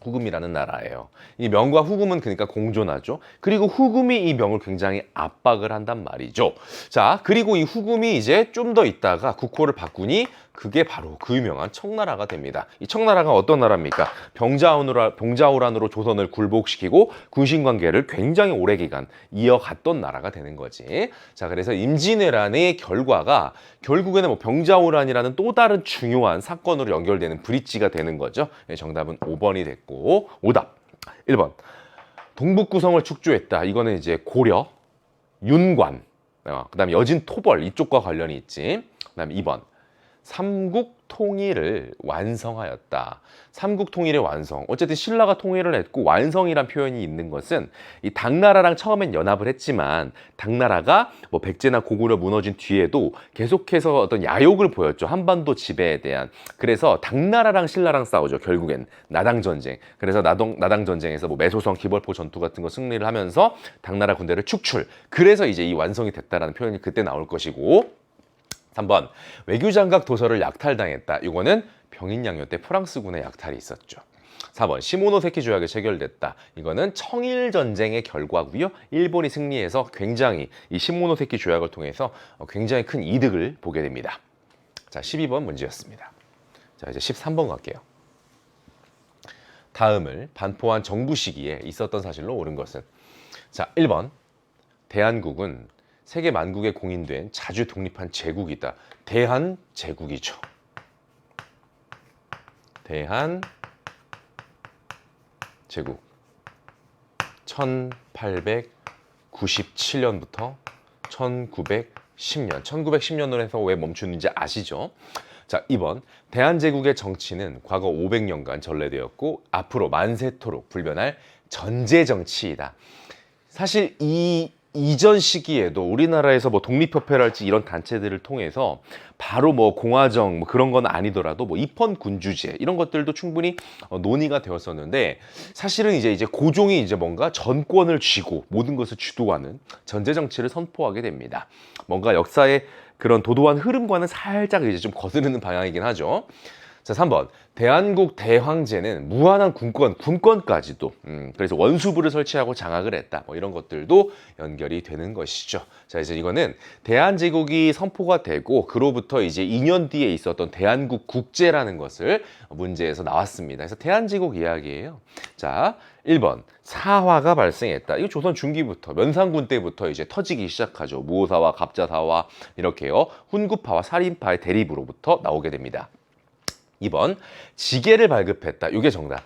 후금이라는 나라예요. 이 명과 후금은 그러니까 공존하죠. 그리고 후금이 이 명을 굉장히 압박을 한단 말이죠. 자, 그리고 이 후금이 이제 좀 더 있다가 국호를 바꾸니 그게 바로 그 유명한 청나라가 됩니다. 이 청나라가 어떤 나라입니까? 병자호란으로 조선을 굴복시키고 군신관계를 굉장히 오래 기간 이어갔던 나라가 되는 거지. 자, 그래서 임진왜란의 결과가 결국에는 뭐 병자호란이라는 또 다른 중요한 사건으로 연결되는 브릿지가 되는 거죠. 네, 정답은 5번이 됐고 오답 1번 동북구성을 축조했다. 이거는 이제 고려, 윤관, 그다음에 여진 토벌 이쪽과 관련이 있지. 그다음에 2번 삼국 통일을 완성하였다. 삼국 통일의 완성. 어쨌든 신라가 통일을 했고 완성이란 표현이 있는 것은 이 당나라랑 처음엔 연합을 했지만 당나라가 뭐 백제나 고구려 무너진 뒤에도 계속해서 어떤 야욕을 보였죠. 한반도 지배에 대한. 그래서 당나라랑 신라랑 싸우죠. 결국엔 나당 전쟁. 그래서 나당 전쟁에서 뭐 매소성 기벌포 전투 같은 거 승리를 하면서 당나라 군대를 축출. 그래서 이제 이 완성이 됐다라는 표현이 그때 나올 것이고 3번 외교장각 도서를 약탈당했다. 이거는 병인양요 때 프랑스군의 약탈이 있었죠. 4번 시모노세키 조약이 체결됐다. 이거는 청일전쟁의 결과고요. 일본이 승리해서 굉장히 이 시모노세키 조약을 통해서 굉장히 큰 이득을 보게 됩니다. 자, 12번 문제였습니다. 자, 이제 13번 갈게요. 다음을 반포한 정부 시기에 있었던 사실로 옳은 것은 자, 1번 대한국은 세계 만국에 공인된 자주 독립한 제국이다. 대한제국이죠. 대한제국 1897년부터 1910년 1910년으로 해서 왜 멈추는지 아시죠? 자, 2번 대한제국의 정치는 과거 500년간 전래되었고 앞으로 만세토록 불변할 전제정치이다. 사실 이전 시기에도 우리나라에서 뭐 독립협회랄지 이런 단체들을 통해서 바로 뭐 공화정 뭐 그런 건 아니더라도 뭐 입헌군주제 이런 것들도 충분히 논의가 되었었는데 사실은 이제 고종이 이제 뭔가 전권을 쥐고 모든 것을 주도하는 전제 정치를 선포하게 됩니다. 뭔가 역사의 그런 도도한 흐름과는 살짝 이제 좀 거스르는 방향이긴 하죠. 자, 3번 대한국 대황제는 무한한 군권까지도 그래서 원수부를 설치하고 장악을 했다. 뭐 이런 것들도 연결이 되는 것이죠. 자, 이제 이거는 대한제국이 선포가 되고 그로부터 이제 2년 뒤에 있었던 대한국 국제라는 것을 문제에서 나왔습니다. 그래서 대한제국 이야기예요. 자, 1번 사화가 발생했다. 이거 조선 중기부터 면상군 때부터 이제 터지기 시작하죠. 무오사와 갑자사와 이렇게요. 훈구파와 살인파의 대립으로부터 나오게 됩니다. 2번 지계를 발급했다. 이게 정답.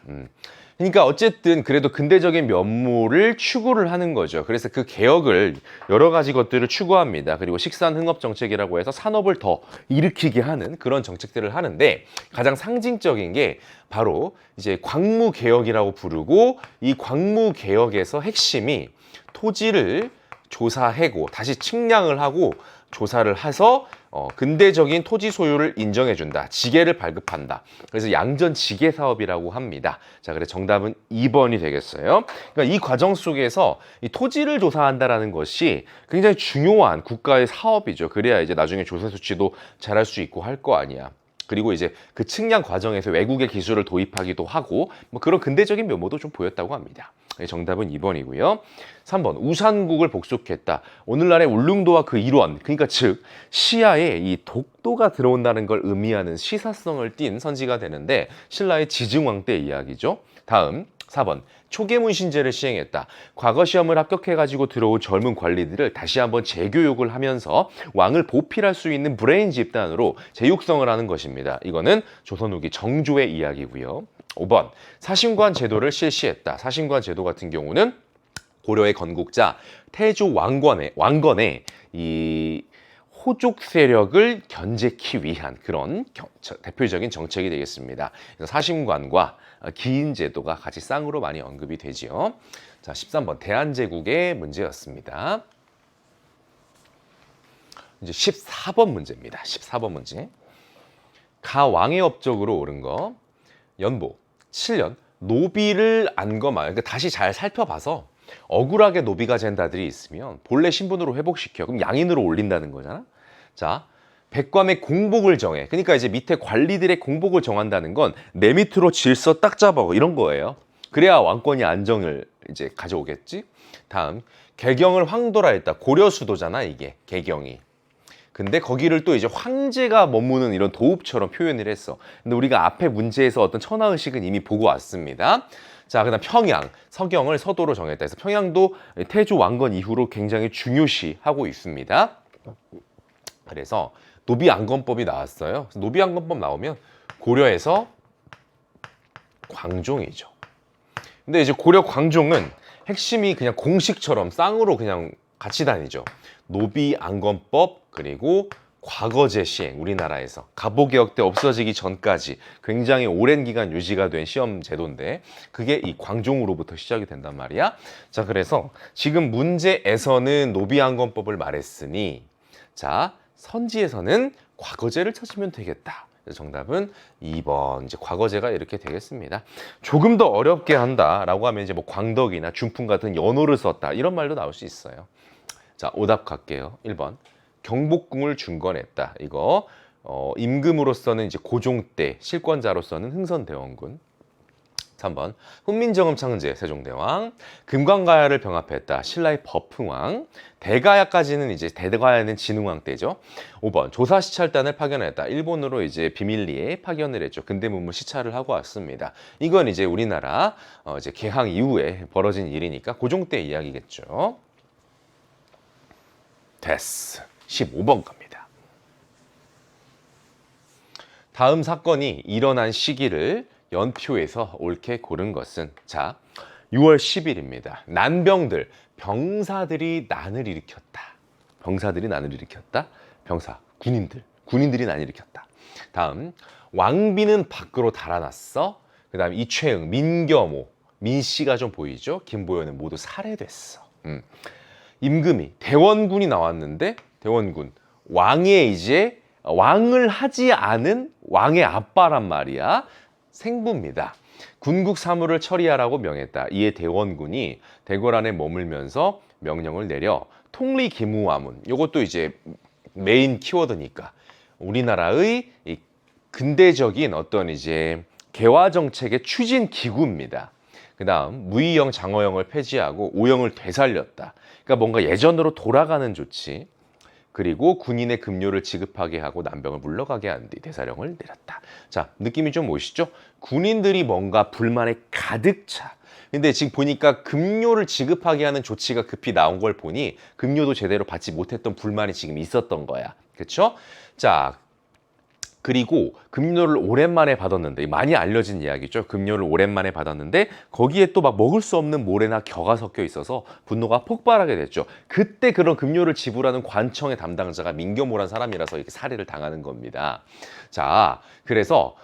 그러니까 어쨌든 그래도 근대적인 면모를 추구를 하는 거죠. 그래서 그 개혁을 여러 가지 것들을 추구합니다. 그리고 식산흥업 정책이라고 해서 산업을 더 일으키게 하는 그런 정책들을 하는데 가장 상징적인 게 바로 이제 광무 개혁이라고 부르고 이 광무 개혁에서 핵심이 토지를 조사해고 다시 측량을 하고 조사를 해서 근대적인 토지 소유를 인정해준다. 지계를 발급한다. 그래서 양전지계 사업이라고 합니다. 자, 그래서 정답은 2번이 되겠어요. 그러니까 이 과정 속에서 이 토지를 조사한다라는 것이 굉장히 중요한 국가의 사업이죠. 그래야 이제 나중에 조세 수치도 잘할 수 있고 할 거 아니야. 그리고 이제 그 측량 과정에서 외국의 기술을 도입하기도 하고 뭐 그런 근대적인 면모도 좀 보였다고 합니다. 정답은 2번이고요. 3번 우산국을 복속했다. 오늘날의 울릉도와 그 일원, 그러니까 즉 시야에 이 독도가 들어온다는 걸 의미하는 시사성을 띤 선지가 되는데 신라의 지증왕 때 이야기죠. 다음 4번 초계문신제를 시행했다. 과거 시험을 합격해가지고 들어온 젊은 관리들을 다시 한번 재교육을 하면서 왕을 보필할 수 있는 브레인 집단으로 재육성을 하는 것입니다. 이거는 조선 후기 정조의 이야기고요. 5번 사신관 제도를 실시했다. 사신관 제도 같은 경우는 고려의 건국자 태조 왕건의 이 호족 세력을 견제하기 위한 그런 대표적인 정책이 되겠습니다. 그래서 사신관과 기인 제도가 같이 쌍으로 많이 언급이 되지요. 자, 13번 대한제국의 문제였습니다. 이제 14번 문제입니다. 14번 문제. 가왕의 업적으로 옳은 거. 연보 7년 노비를 안거마 그러니까 다시 잘 살펴봐서 억울하게 노비가 된 자들이 있으면 본래 신분으로 회복시켜. 그럼 양인으로 올린다는 거잖아. 자, 백관의 공복을 정해. 그러니까 이제 밑에 관리들의 공복을 정한다는 건 내 밑으로 질서 딱 잡아 이런 거예요. 그래야 왕권이 안정을 이제 가져오겠지. 다음 개경을 황도라 했다. 고려 수도잖아 이게 개경이. 근데 거기를 또 이제 황제가 머무는 이런 도읍처럼 표현을 했어. 근데 우리가 앞에 문제에서 어떤 천하의식은 이미 보고 왔습니다. 자, 그다음 평양, 서경을 서도로 정했다 해서 평양도 태조 왕건 이후로 굉장히 중요시하고 있습니다. 그래서 노비안건법이 나왔어요. 노비안건법 나오면 고려에서 광종이죠. 근데 이제 고려 광종은 핵심이 그냥 공식처럼 쌍으로 그냥 같이 다니죠. 노비안건법 그리고 과거제 시행 우리나라에서 갑오개혁 때 없어지기 전까지 굉장히 오랜 기간 유지가 된 시험 제도인데 그게 이 광종으로부터 시작이 된단 말이야. 자, 그래서 지금 문제에서는 노비안건법을 말했으니 자 선지에서는 과거제를 찾으면 되겠다. 정답은 2번 이제 과거제가 이렇게 되겠습니다. 조금 더 어렵게 한다라고 하면 이제 뭐 광덕이나 준풍 같은 연호를 썼다 이런 말도 나올 수 있어요. 자, 오답 갈게요. 1번 경복궁을 중건했다. 이거 임금으로서는 이제 고종 때, 실권자로서는 흥선대원군. 3번 훈민정음 창제 세종대왕, 금관가야를 병합했다. 신라의 법흥왕, 대가야까지는 이제 대가야는 진흥왕 때죠. 5번 조사시찰단을 파견했다. 일본으로 이제 비밀리에 파견을 했죠. 근대문물 시찰을 하고 왔습니다. 이건 이제 우리나라 이제 개항 이후에 벌어진 일이니까 고종 때 이야기겠죠. 됐어. 15번 갑니다. 다음 사건이 일어난 시기를 연표에서 옳게 고른 것은 자 6월 10일입니다. 난병들, 병사들이 난을 일으켰다. 병사들이 난을 일으켰다. 병사, 군인들이 난을 일으켰다. 다음 왕비는 밖으로 달아났어. 그 다음 이최응, 민겸호, 민씨가 좀 보이죠? 김보연은 모두 살해됐어. 임금이 대원군이 나왔는데 대원군 왕의 이제 왕을 하지 않은 왕의 아빠란 말이야. 생부입니다. 군국 사무를 처리하라고 명했다. 이에 대원군이 대궐 안에 머물면서 명령을 내려 통리기무화문. 이것도 이제 메인 키워드니까 우리나라의 이 근대적인 어떤 이제 개화 정책의 추진 기구입니다. 그다음 무의영 장어영을 폐지하고 오영을 되살렸다. 그러니까 뭔가 예전으로 돌아가는 조치. 그리고 군인의 급료를 지급하게 하고 난병을 물러가게 한 뒤 대사령을 내렸다. 자, 느낌이 좀 오시죠? 군인들이 뭔가 불만에 가득 차. 근데 지금 보니까 급료를 지급하게 하는 조치가 급히 나온 걸 보니 급료도 제대로 받지 못했던 불만이 지금 있었던 거야. 그렇죠? 자, 그리고 급료를 오랜만에 받았는데, 많이 알려진 이야기죠. 급료를 오랜만에 받았는데 거기에 또 막 먹을 수 없는 모래나 겨가 섞여 있어서 분노가 폭발하게 됐죠. 그때 그런 급료를 지불하는 관청의 담당자가 민교모란 사람이라서 이렇게 살해를 당하는 겁니다. 자, 그래서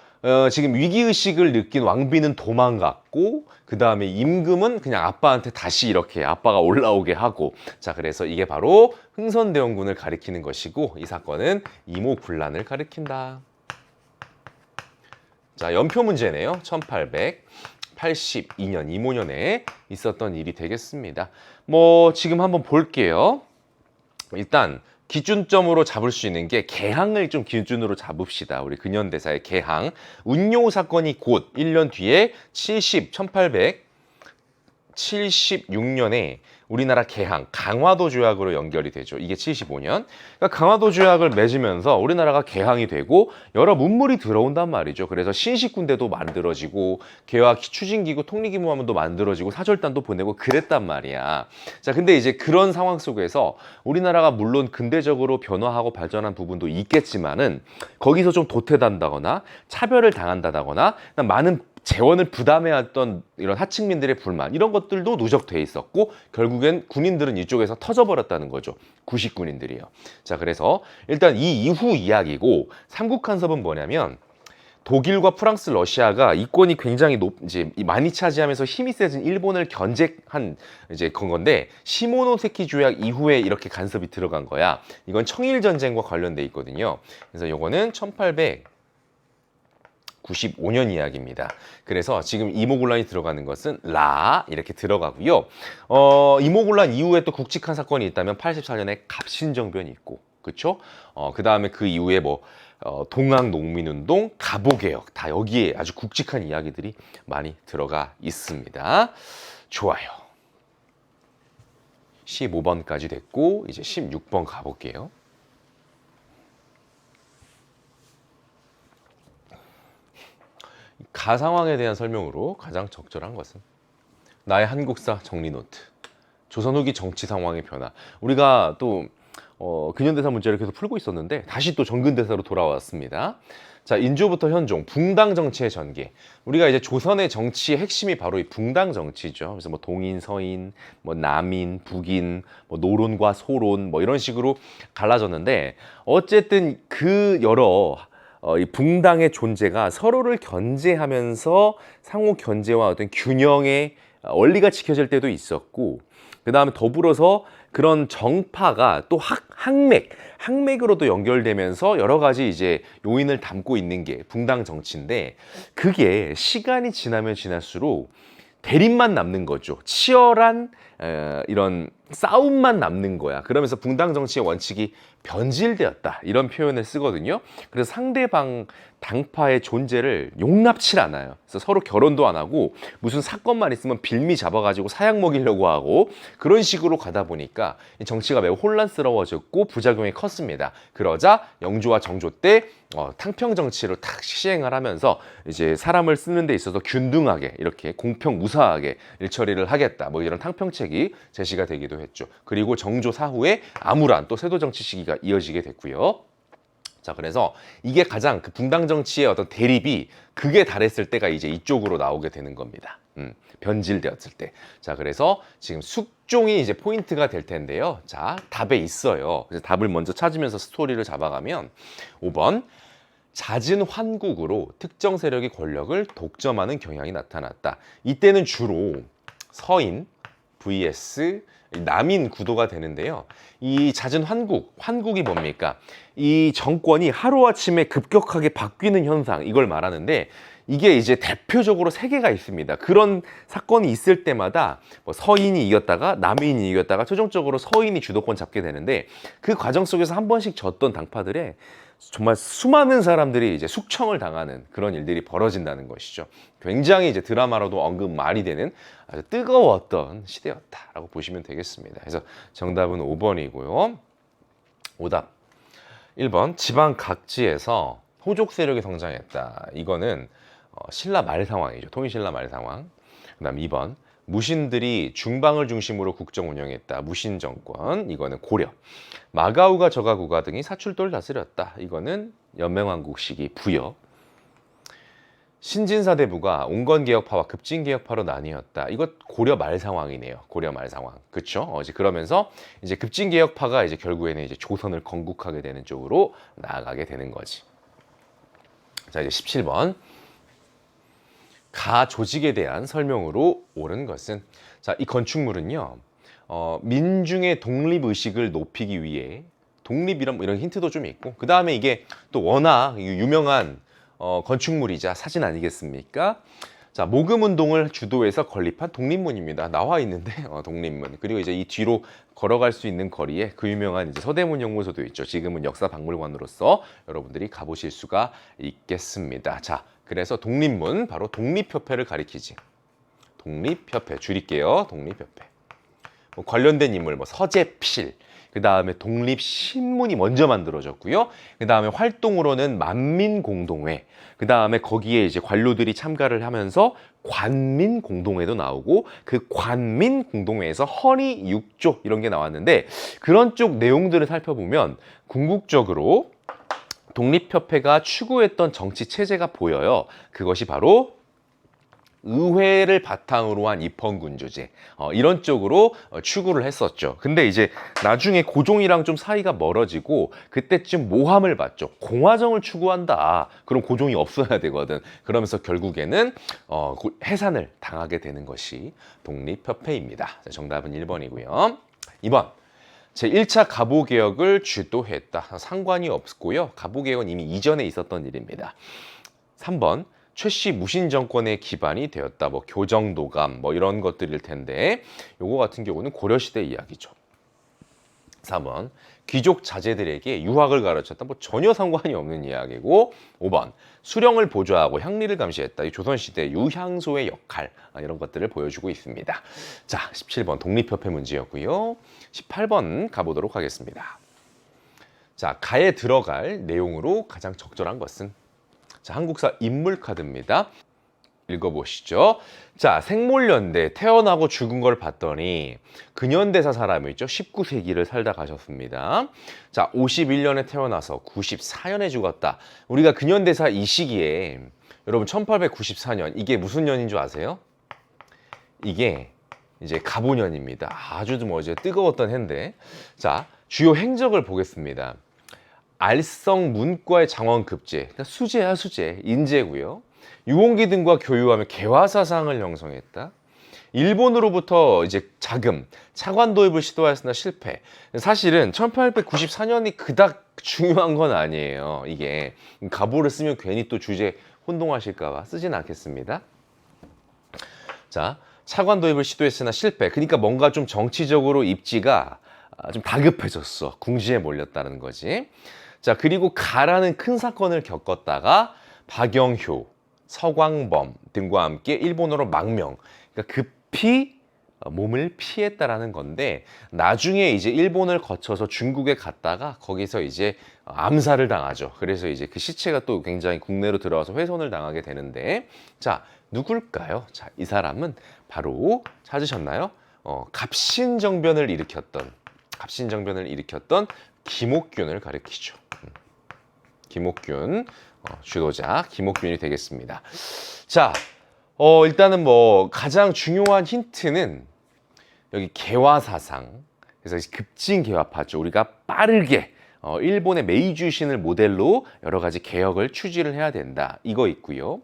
지금 위기의식을 느낀 왕비는 도망갔고, 그 다음에 임금은 그냥 아빠한테 다시 이렇게 아빠가 올라오게 하고, 자, 그래서 이게 바로 흥선대원군을 가리키는 것이고, 이 사건은 이모군란을 가리킨다. 자, 연표 문제네요. 1882년 이모년에 있었던 일이 되겠습니다. 뭐 지금 한번 볼게요. 일단 기준점으로 잡을 수 있는 게 개항을 좀 기준으로 잡읍시다. 우리 근현대사의 개항. 운요 사건이 곧 1년 뒤에 1876년에 우리나라 개항, 강화도 조약으로 연결이 되죠. 이게 75년. 그러니까 강화도 조약을 맺으면서 우리나라가 개항이 되고 여러 문물이 들어온단 말이죠. 그래서 신식군대도 만들어지고 개화 추진기구 통리기무함도 만들어지고 사절단도 보내고 그랬단 말이야. 자, 근데 이제 그런 상황 속에서 우리나라가 물론 근대적으로 변화하고 발전한 부분도 있겠지만은 거기서 좀 도태된다거나 차별을 당한다거나 많은 재원을 부담해왔던 이런 하층민들의 불만, 이런 것들도 누적돼 있었고 결국엔 군인들은 이쪽에서 터져버렸다는 거죠. 구식군인들이요. 자, 그래서 일단 이 이후 이야기고, 삼국 간섭은 뭐냐면 독일과 프랑스, 러시아가 이권이 굉장히 이제 많이 차지하면서 힘이 세진 일본을 견제한 이제 그런 건데, 시모노세키 조약 이후에 이렇게 간섭이 들어간 거야. 이건 청일 전쟁과 관련돼 있거든요. 그래서 요거는 1895년 이야기입니다. 그래서 지금 이모군란이 들어가는 것은 라 이렇게 들어가고요. 이모군란 이후에 또 굵직한 사건이 있다면 84년에 갑신정변이 있고, 그렇죠? 그 다음에 그 이후에 뭐 동학농민운동, 갑오개혁, 다 여기에 아주 굵직한 이야기들이 많이 들어가 있습니다. 좋아요. 15번까지 됐고 이제 16번 가볼게요. 가상황에 대한 설명으로 가장 적절한 것은 나의 한국사 정리 노트. 조선 후기 정치 상황의 변화. 우리가 또 근현대사 문제를 계속 풀고 있었는데 다시 또 정근대사로 돌아왔습니다. 자, 인조부터 현종, 붕당 정치의 전개. 우리가 이제 조선의 정치의 핵심이 바로 이 붕당 정치죠. 그래서 뭐 동인, 서인, 뭐 남인, 북인, 뭐 노론과 소론, 뭐 이런 식으로 갈라졌는데, 어쨌든 그 여러 이 붕당의 존재가 서로를 견제하면서 상호 견제와 어떤 균형의 원리가 지켜질 때도 있었고, 그 다음에 더불어서 그런 정파가 또 항맥으로도 연결되면서 여러 가지 이제 요인을 담고 있는 게 붕당 정치인데, 그게 시간이 지나면 지날수록 대립만 남는 거죠. 치열한 이런 싸움만 남는 거야. 그러면서 붕당 정치의 원칙이 변질되었다, 이런 표현을 쓰거든요. 그래서 상대방 당파의 존재를 용납치 않아요. 그래서 서로 결혼도 안 하고 무슨 사건만 있으면 빌미 잡아가지고 사약 먹이려고 하고, 그런 식으로 가다 보니까 정치가 매우 혼란스러워졌고 부작용이 컸습니다. 그러자 영조와 정조 때 탕평 정치로 탁 시행을 하면서 이제 사람을 쓰는 데 있어서 균등하게 이렇게 공평무사하게 일처리를 하겠다, 뭐 이런 탕평책이 제시가 되기도 했죠. 그리고 정조 사후에 암울한 또 세도 정치 시기가 이어지게 됐고요. 자, 그래서 이게 가장 그 붕당 정치의 어떤 대립이 극에 달했을 때가 이제 이쪽으로 나오게 되는 겁니다. 변질되었을 때. 자, 그래서 지금 숙종이 이제 포인트가 될 텐데요. 자, 답에 있어요. 그래서 답을 먼저 찾으면서 스토리를 잡아가면 5번, 잦은 환국으로 특정 세력의 권력을 독점하는 경향이 나타났다. 이때는 주로 서인 vs 남인 구도가 되는데요. 이 잦은 환국이 뭡니까? 이 정권이 하루아침에 급격하게 바뀌는 현상, 이걸 말하는데, 이게 이제 대표적으로 세 개가 있습니다. 그런 사건이 있을 때마다 뭐 서인이 이겼다가 남인이 이겼다가 최종적으로 서인이 주도권 잡게 되는데, 그 과정 속에서 한 번씩 졌던 당파들의 정말 수많은 사람들이 이제 숙청을 당하는 그런 일들이 벌어진다는 것이죠. 굉장히 이제 드라마로도 언급 많이 되는 아주 뜨거웠던 시대였다라고 보시면 되겠습니다. 그래서 정답은 5번이고요. 오답 1번, 지방 각지에서 호족 세력이 성장했다. 이거는 신라 말 상황이죠. 통일신라 말 상황. 그 다음 2번, 무신들이 중방을 중심으로 국정 운영했다. 무신 정권. 이거는 고려. 마가우가 저가구가 등이 사출도를 다스렸다. 이거는 연맹왕국 시기 부여. 신진사대부가 온건개혁파와 급진개혁파로 나뉘었다. 이거 고려 말 상황이네요. 고려 말 상황. 그렇죠? 이제 그러면서 이제 급진개혁파가 이제 결국에는 이제 조선을 건국하게 되는 쪽으로 나아가게 되는 거지. 자, 이제 17번. 가 조직에 대한 설명으로 옳은 것은, 자, 이 건축물은요, 민중의 독립의식을 높이기 위해, 독립이란 뭐 이런 힌트도 좀 있고, 그 다음에 이게 또 워낙 유명한 건축물이자 사진 아니겠습니까? 자, 모금운동을 주도해서 건립한 독립문입니다. 나와 있는데, 독립문. 그리고 이제 이 뒤로 걸어갈 수 있는 거리에 그 유명한 이제 서대문 연구소도 있죠. 지금은 역사박물관으로서 여러분들이 가보실 수가 있겠습니다. 자, 그래서 독립문, 바로 독립협회를 가리키지. 독립협회, 줄일게요. 독립협회. 뭐 관련된 인물, 뭐 서재필, 그 다음에 독립신문이 먼저 만들어졌고요. 그 다음에 활동으로는 만민공동회, 그 다음에 거기에 이제 관료들이 참가를 하면서 관민공동회도 나오고, 그 관민공동회에서 헌의 6조 이런 게 나왔는데, 그런 쪽 내용들을 살펴보면 궁극적으로 독립협회가 추구했던 정치 체제가 보여요. 그것이 바로 의회를 바탕으로 한 입헌군주제, 이런 쪽으로 추구를 했었죠. 근데 이제 나중에 고종이랑 좀 사이가 멀어지고 그때쯤 모함을 받죠. 공화정을 추구한다. 그럼 고종이 없어야 되거든. 그러면서 결국에는 해산을 당하게 되는 것이 독립협회입니다. 정답은 1번이고요. 2번. 제1차 갑오개혁을 주도했다. 상관이 없고요. 갑오개혁은 이미 이전에 있었던 일입니다. 3번. 최씨 무신 정권의 기반이 되었다. 뭐 교정도감 뭐 이런 것들일 텐데, 요거 같은 경우는 고려시대 이야기죠. 4번. 귀족 자제들에게 유학을 가르쳤다. 뭐 전혀 상관이 없는 이야기고. 5번. 수령을 보좌하고 향리를 감시했다. 이 조선시대 유향소의 역할, 이런 것들을 보여주고 있습니다. 자, 17번 독립협회 문제였고요. 18번 가보도록 하겠습니다. 자, 가에 들어갈 내용으로 가장 적절한 것은, 자, 한국사 인물 카드입니다. 읽어보시죠. 자, 생몰년대 태어나고 죽은 걸 봤더니 근현대사 사람이 있죠. 19세기를 살다 가셨습니다. 자, 51년에 태어나서 94년에 죽었다. 우리가 근현대사 이 시기에, 여러분 1894년, 이게 무슨 년인 줄 아세요? 이게 이제 갑오년입니다. 아주 좀 어제 뜨거웠던 해인데, 자, 주요 행적을 보겠습니다. 알성 문과의 장원급제, 그러니까 수재야 수재, 인재고요. 유홍기 등과 교유하며 개화사상을 형성했다. 일본으로부터 이제 자금, 차관 도입을 시도하였으나 실패. 사실은 1894년이 그닥 중요한 건 아니에요. 이게 갑오를 쓰면 괜히 또 주제 혼동하실까 봐 쓰진 않겠습니다. 자, 차관 도입을 시도했으나 실패. 그러니까 뭔가 좀 정치적으로 입지가 좀 다급해졌어. 궁지에 몰렸다는 거지. 자, 그리고 가라는 큰 사건을 겪었다가 박영효, 서광범 등과 함께 일본어로 망명, 그러니까 급히 몸을 피했다라는 건데, 나중에 이제 일본을 거쳐서 중국에 갔다가 거기서 이제 암살을 당하죠. 그래서 이제 그 시체가 또 굉장히 국내로 들어와서 훼손을 당하게 되는데, 자, 누굴까요? 자, 이 사람은 바로 찾으셨나요? 갑신정변을 일으켰던 김옥균을 가리키죠. 김옥균, 주도자 김옥균이 되겠습니다. 자, 일단은 뭐 가장 중요한 힌트는 여기 개화사상, 그래서 급진개화파죠. 우리가 빠르게 일본의 메이주신을 모델로 여러 가지 개혁을 추진을 해야 된다. 이거 있고요.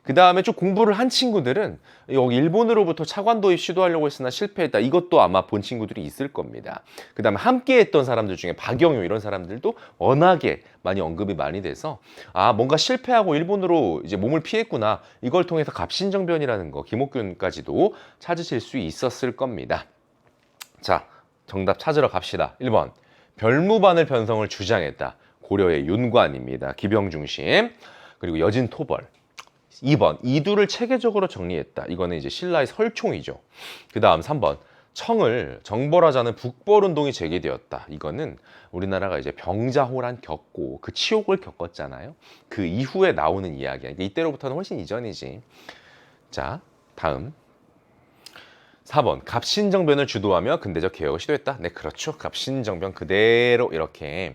그 다음에 좀 공부를 한 친구들은 여기 일본으로부터 차관 도입 시도하려고 했으나 실패했다. 이것도 아마 본 친구들이 있을 겁니다. 그 다음에 함께 했던 사람들 중에 박영효 이런 사람들도 워낙에 많이 언급이 많이 돼서, 아, 뭔가 실패하고 일본으로 이제 몸을 피했구나. 이걸 통해서 갑신정변이라는 거, 김옥균까지도 찾으실 수 있었을 겁니다. 자, 정답 찾으러 갑시다. 1번. 별무반을 편성을 주장했다. 고려의 윤관입니다. 기병중심. 그리고 여진토벌. 2번. 이두를 체계적으로 정리했다. 이거는 이제 신라의 설총이죠. 그 다음 3번. 청을 정벌하자는 북벌운동이 제기되었다. 이거는 우리나라가 이제 병자호란 겪고 그 치욕을 겪었잖아요. 그 이후에 나오는 이야기야. 이때로부터는 훨씬 이전이지. 자, 다음 4번. 갑신정변을 주도하며 근대적 개혁을 시도했다. 네, 그렇죠. 갑신정변 그대로 이렇게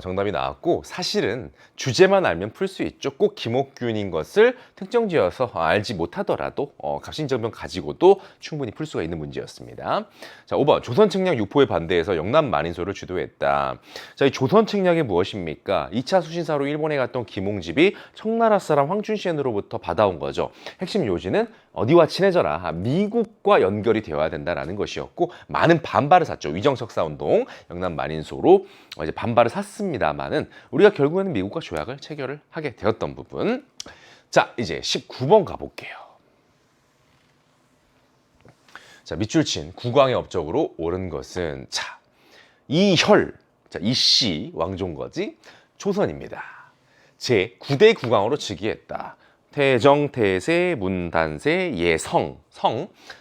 정답이 나왔고, 사실은 주제만 알면 풀 수 있죠. 꼭 김옥균인 것을 특정지어서 알지 못하더라도 갑신정변 가지고도 충분히 풀 수가 있는 문제였습니다. 자, 5번 조선책략 유포에 반대해서 영남 만인소를 주도했다. 자, 이 조선책략이 무엇입니까? 2차 수신사로 일본에 갔던 김홍집이 청나라 사람 황춘시엔으로부터 받아온 거죠. 핵심 요지는 어디와 친해져라, 미국과 연결이 되어야 된다라는 것이었고, 많은 반발을 샀죠. 위정척사운동, 영남 만인소로 이제 반발을 샀습니다만은 우리가 결국에는 미국과 조약을 체결을 하게 되었던 부분. 자, 이제 19번 가볼게요. 자, 밑줄 친 국왕의 업적으로 옳은 것은, 자, 이혈, 자, 이씨 왕종거지 조선입니다. 제 9대 국왕으로 즉위했다. 태정, 태세, 문단세, 예성,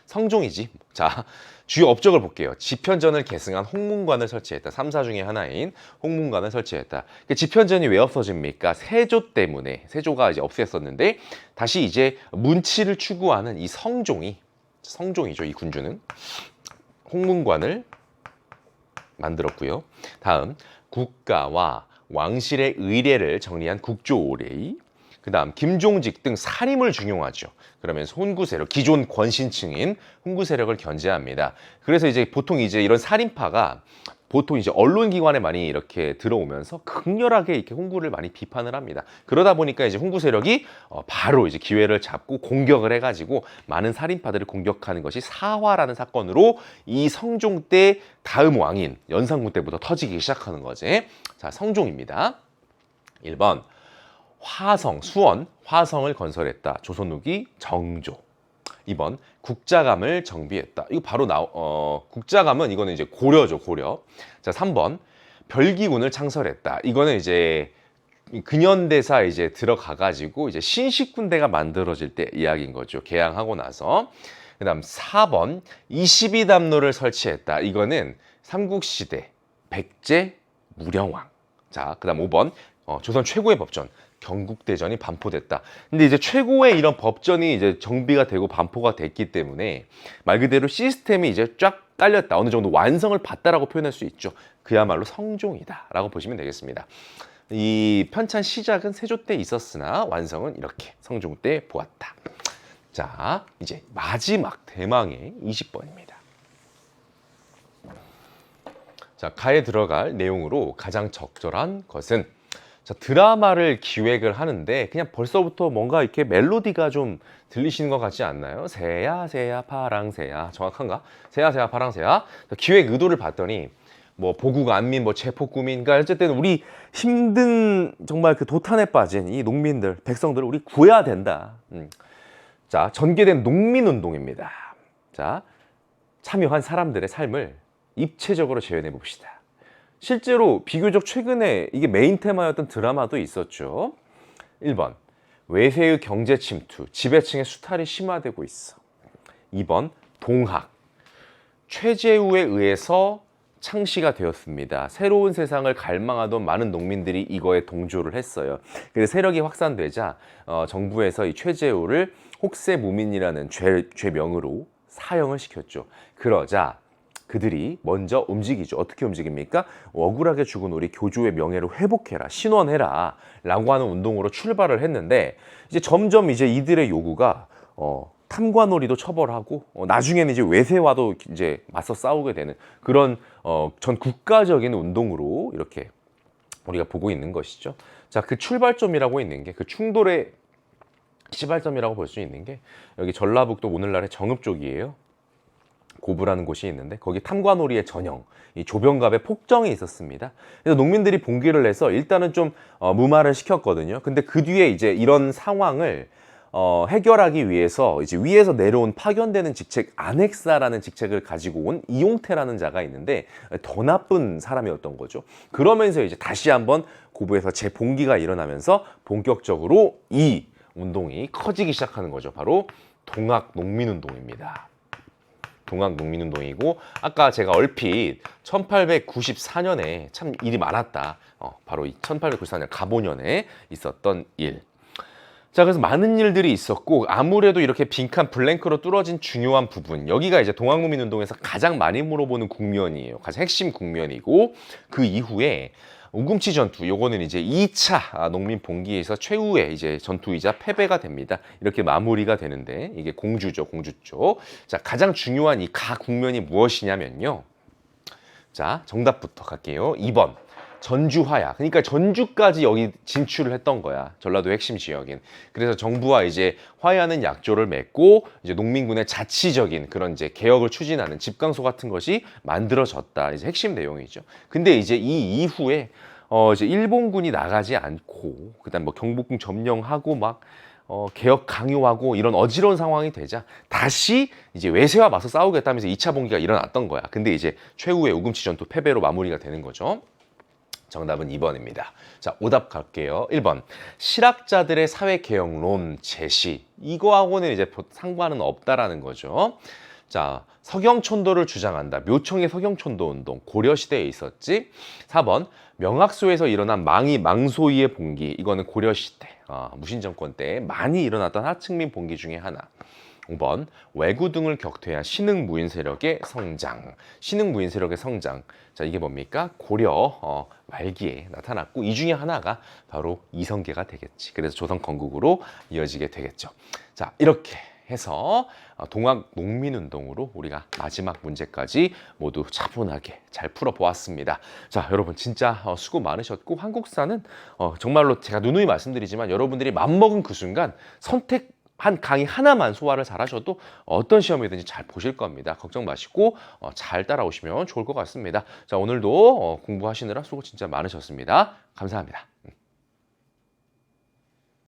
성종이지. 자, 주요 업적을 볼게요. 집현전을 계승한 홍문관을 설치했다. 3사 중에 하나인 홍문관을 설치했다. 집현전이 왜 없어집니까? 세조 때문에. 세조가 이제 없앴었는데 다시 이제 문치를 추구하는 이 성종이죠. 이 군주는 홍문관을 만들었고요. 다음, 국가와 왕실의 의례를 정리한 국조오례의, 그 다음 김종직 등 살림을 중용하죠. 그러면서 혼구 세력, 기존 권신층인 혼구 세력을 견제합니다. 그래서 이제 보통 이제 이런 살인파가 보통 이제 언론기관에 많이 이렇게 들어오면서 극렬하게 이렇게 홍구를 많이 비판을 합니다. 그러다 보니까 이제 홍구 세력이 바로 이제 기회를 잡고 공격을 해가지고 많은 살인파들을 공격하는 것이 사화라는 사건으로 이 성종 때 다음 왕인 연산군 때부터 터지기 시작하는 거지. 자, 성종입니다. 1번. 수원 화성을 건설했다. 조선 후기 정조. 2번 국자감을 정비했다. 이거 바로 국자감은 이거는 이제 고려죠, 고려. 자, 3번 별기군을 창설했다. 이거는 이제 근현대사 이제 들어가가지고 이제 신식군대가 만들어질 때 이야기인 거죠. 개항하고 나서. 그다음 4번 22담로를 설치했다. 이거는 삼국시대 백제 무령왕. 자, 그다음 5번 조선 최고의 법전 경국대전이 반포됐다. 근데 이제 최고의 이런 법전이 이제 정비가 되고 반포가 됐기 때문에 말 그대로 시스템이 이제 쫙 깔렸다. 어느 정도 완성을 봤다라고 표현할 수 있죠. 그야말로 성종이다라고 보시면 되겠습니다. 이 편찬 시작은 세조 때 있었으나 완성은 이렇게 성종 때 보았다. 자, 이제 마지막 대망의 20번입니다. 자, 가에 들어갈 내용으로 가장 적절한 것은, 자, 드라마를 기획을 하는데 그냥 벌써부터 뭔가 이렇게 멜로디가 좀 들리시는 것 같지 않나요? 새야 새야 파랑새야. 정확한가? 새야 새야 파랑새야. 기획 의도를 봤더니 뭐 보국 안민, 뭐 체포구민, 그러니까 어쨌든 우리 힘든 정말 그 도탄에 빠진 이 농민들, 백성들을 우리 구해야 된다. 자, 전개된 농민운동입니다. 자, 참여한 사람들의 삶을 입체적으로 재현해 봅시다. 실제로 비교적 최근에 이게 메인 테마였던 드라마도 있었죠. 1번 외세의 경제 침투, 지배층의 수탈이 심화되고 있어. 2번 동학, 최재우에 의해서 창시가 되었습니다. 새로운 세상을 갈망하던 많은 농민들이 이거에 동조를 했어요. 그래서 세력이 확산되자 정부에서 이 최재우를 혹세무민이라는 죄명으로 사형을 시켰죠. 그러자 그들이 먼저 움직이죠. 어떻게 움직입니까? 억울하게 죽은 우리 교주의 명예를 회복해라, 신원해라 라고 하는 운동으로 출발을 했는데, 이제 점점 이제 이들의 요구가 탐관오리도 처벌하고 나중에는 이제 외세와도 이제 맞서 싸우게 되는 그런 전 국가적인 운동으로 이렇게 우리가 보고 있는 것이죠. 자, 그 출발점이라고 있는 게, 그 충돌의 시발점이라고 볼 수 있는 게 여기 전라북도 오늘날의 정읍 쪽이에요. 고부라는 곳이 있는데 거기 탐관오리의 전형, 이 조병갑의 폭정이 있었습니다. 그래서 농민들이 봉기를 해서 일단은 좀 무마를 시켰거든요. 근데 그 뒤에 이제 이런 상황을 해결하기 위해서 이제 위에서 내려온 파견되는 직책 안핵사라는 직책을 가지고 온 이용태라는 자가 있는데 더 나쁜 사람이었던 거죠. 그러면서 이제 다시 한번 고부에서 재봉기가 일어나면서 본격적으로 이 운동이 커지기 시작하는 거죠. 바로 동학농민운동입니다. 동학농민운동이고, 아까 제가 얼핏 1894년에 참 일이 많았다. 바로 이 1894년 가보년에 있었던 일. 자, 그래서 많은 일들이 있었고, 아무래도 이렇게 빈칸 블랭크로 뚫어진 중요한 부분, 여기가 이제 동학농민운동에서 가장 많이 물어보는 국면이에요. 가장 핵심 국면이고, 그 이후에 우금치 전투, 요거는 이제 2차 농민 봉기에서 최후의 이제 전투이자 패배가 됩니다. 이렇게 마무리가 되는데 이게 공주죠, 공주 쪽. 자, 가장 중요한 이 가 국면이 무엇이냐면요. 자, 정답부터 갈게요. 2번. 전주화야. 그러니까 전주까지 여기 진출을 했던 거야. 전라도 핵심 지역인. 그래서 정부와 이제 화해하는 약조를 맺고 이제 농민군의 자치적인 그런 이제 개혁을 추진하는 집강소 같은 것이 만들어졌다. 이제 핵심 내용이죠. 근데 이제 이 이후에 이제 일본군이 나가지 않고 그다음 뭐 경복궁 점령하고 막 개혁 강요하고 이런 어지러운 상황이 되자 다시 이제 외세와 맞서 싸우겠다면서 2차 봉기가 일어났던 거야. 근데 이제 최후의 우금치 전투 패배로 마무리가 되는 거죠. 정답은 2번입니다. 자, 오답 갈게요. 1번. 실학자들의 사회개혁론 제시. 이거하고는 이제 상관은 없다라는 거죠. 자, 서경촌도를 주장한다. 묘청의 서경촌도 운동. 고려시대에 있었지. 4번. 명학소에서 일어난 망소위의 봉기. 이거는 고려시대. 무신정권 때 많이 일어났던 하층민 봉기 중에 하나. 5번 왜구 등을 격퇴한 신흥무인 세력의 성장. 신흥무인 세력의 성장. 자, 이게 뭡니까? 고려 말기에 나타났고 이 중에 하나가 바로 이성계가 되겠지. 그래서 조선 건국으로 이어지게 되겠죠. 자, 이렇게 해서 동학 농민운동으로 우리가 마지막 문제까지 모두 차분하게 잘 풀어보았습니다. 자, 여러분 진짜 수고 많으셨고 한국사는 정말로 제가 누누이 말씀드리지만 여러분들이 맘먹은 그 순간 한 강의 하나만 소화를 잘 하셔도 어떤 시험이든지 잘 보실 겁니다. 걱정 마시고 잘 따라오시면 좋을 것 같습니다. 자, 오늘도 공부하시느라 수고 진짜 많으셨습니다. 감사합니다.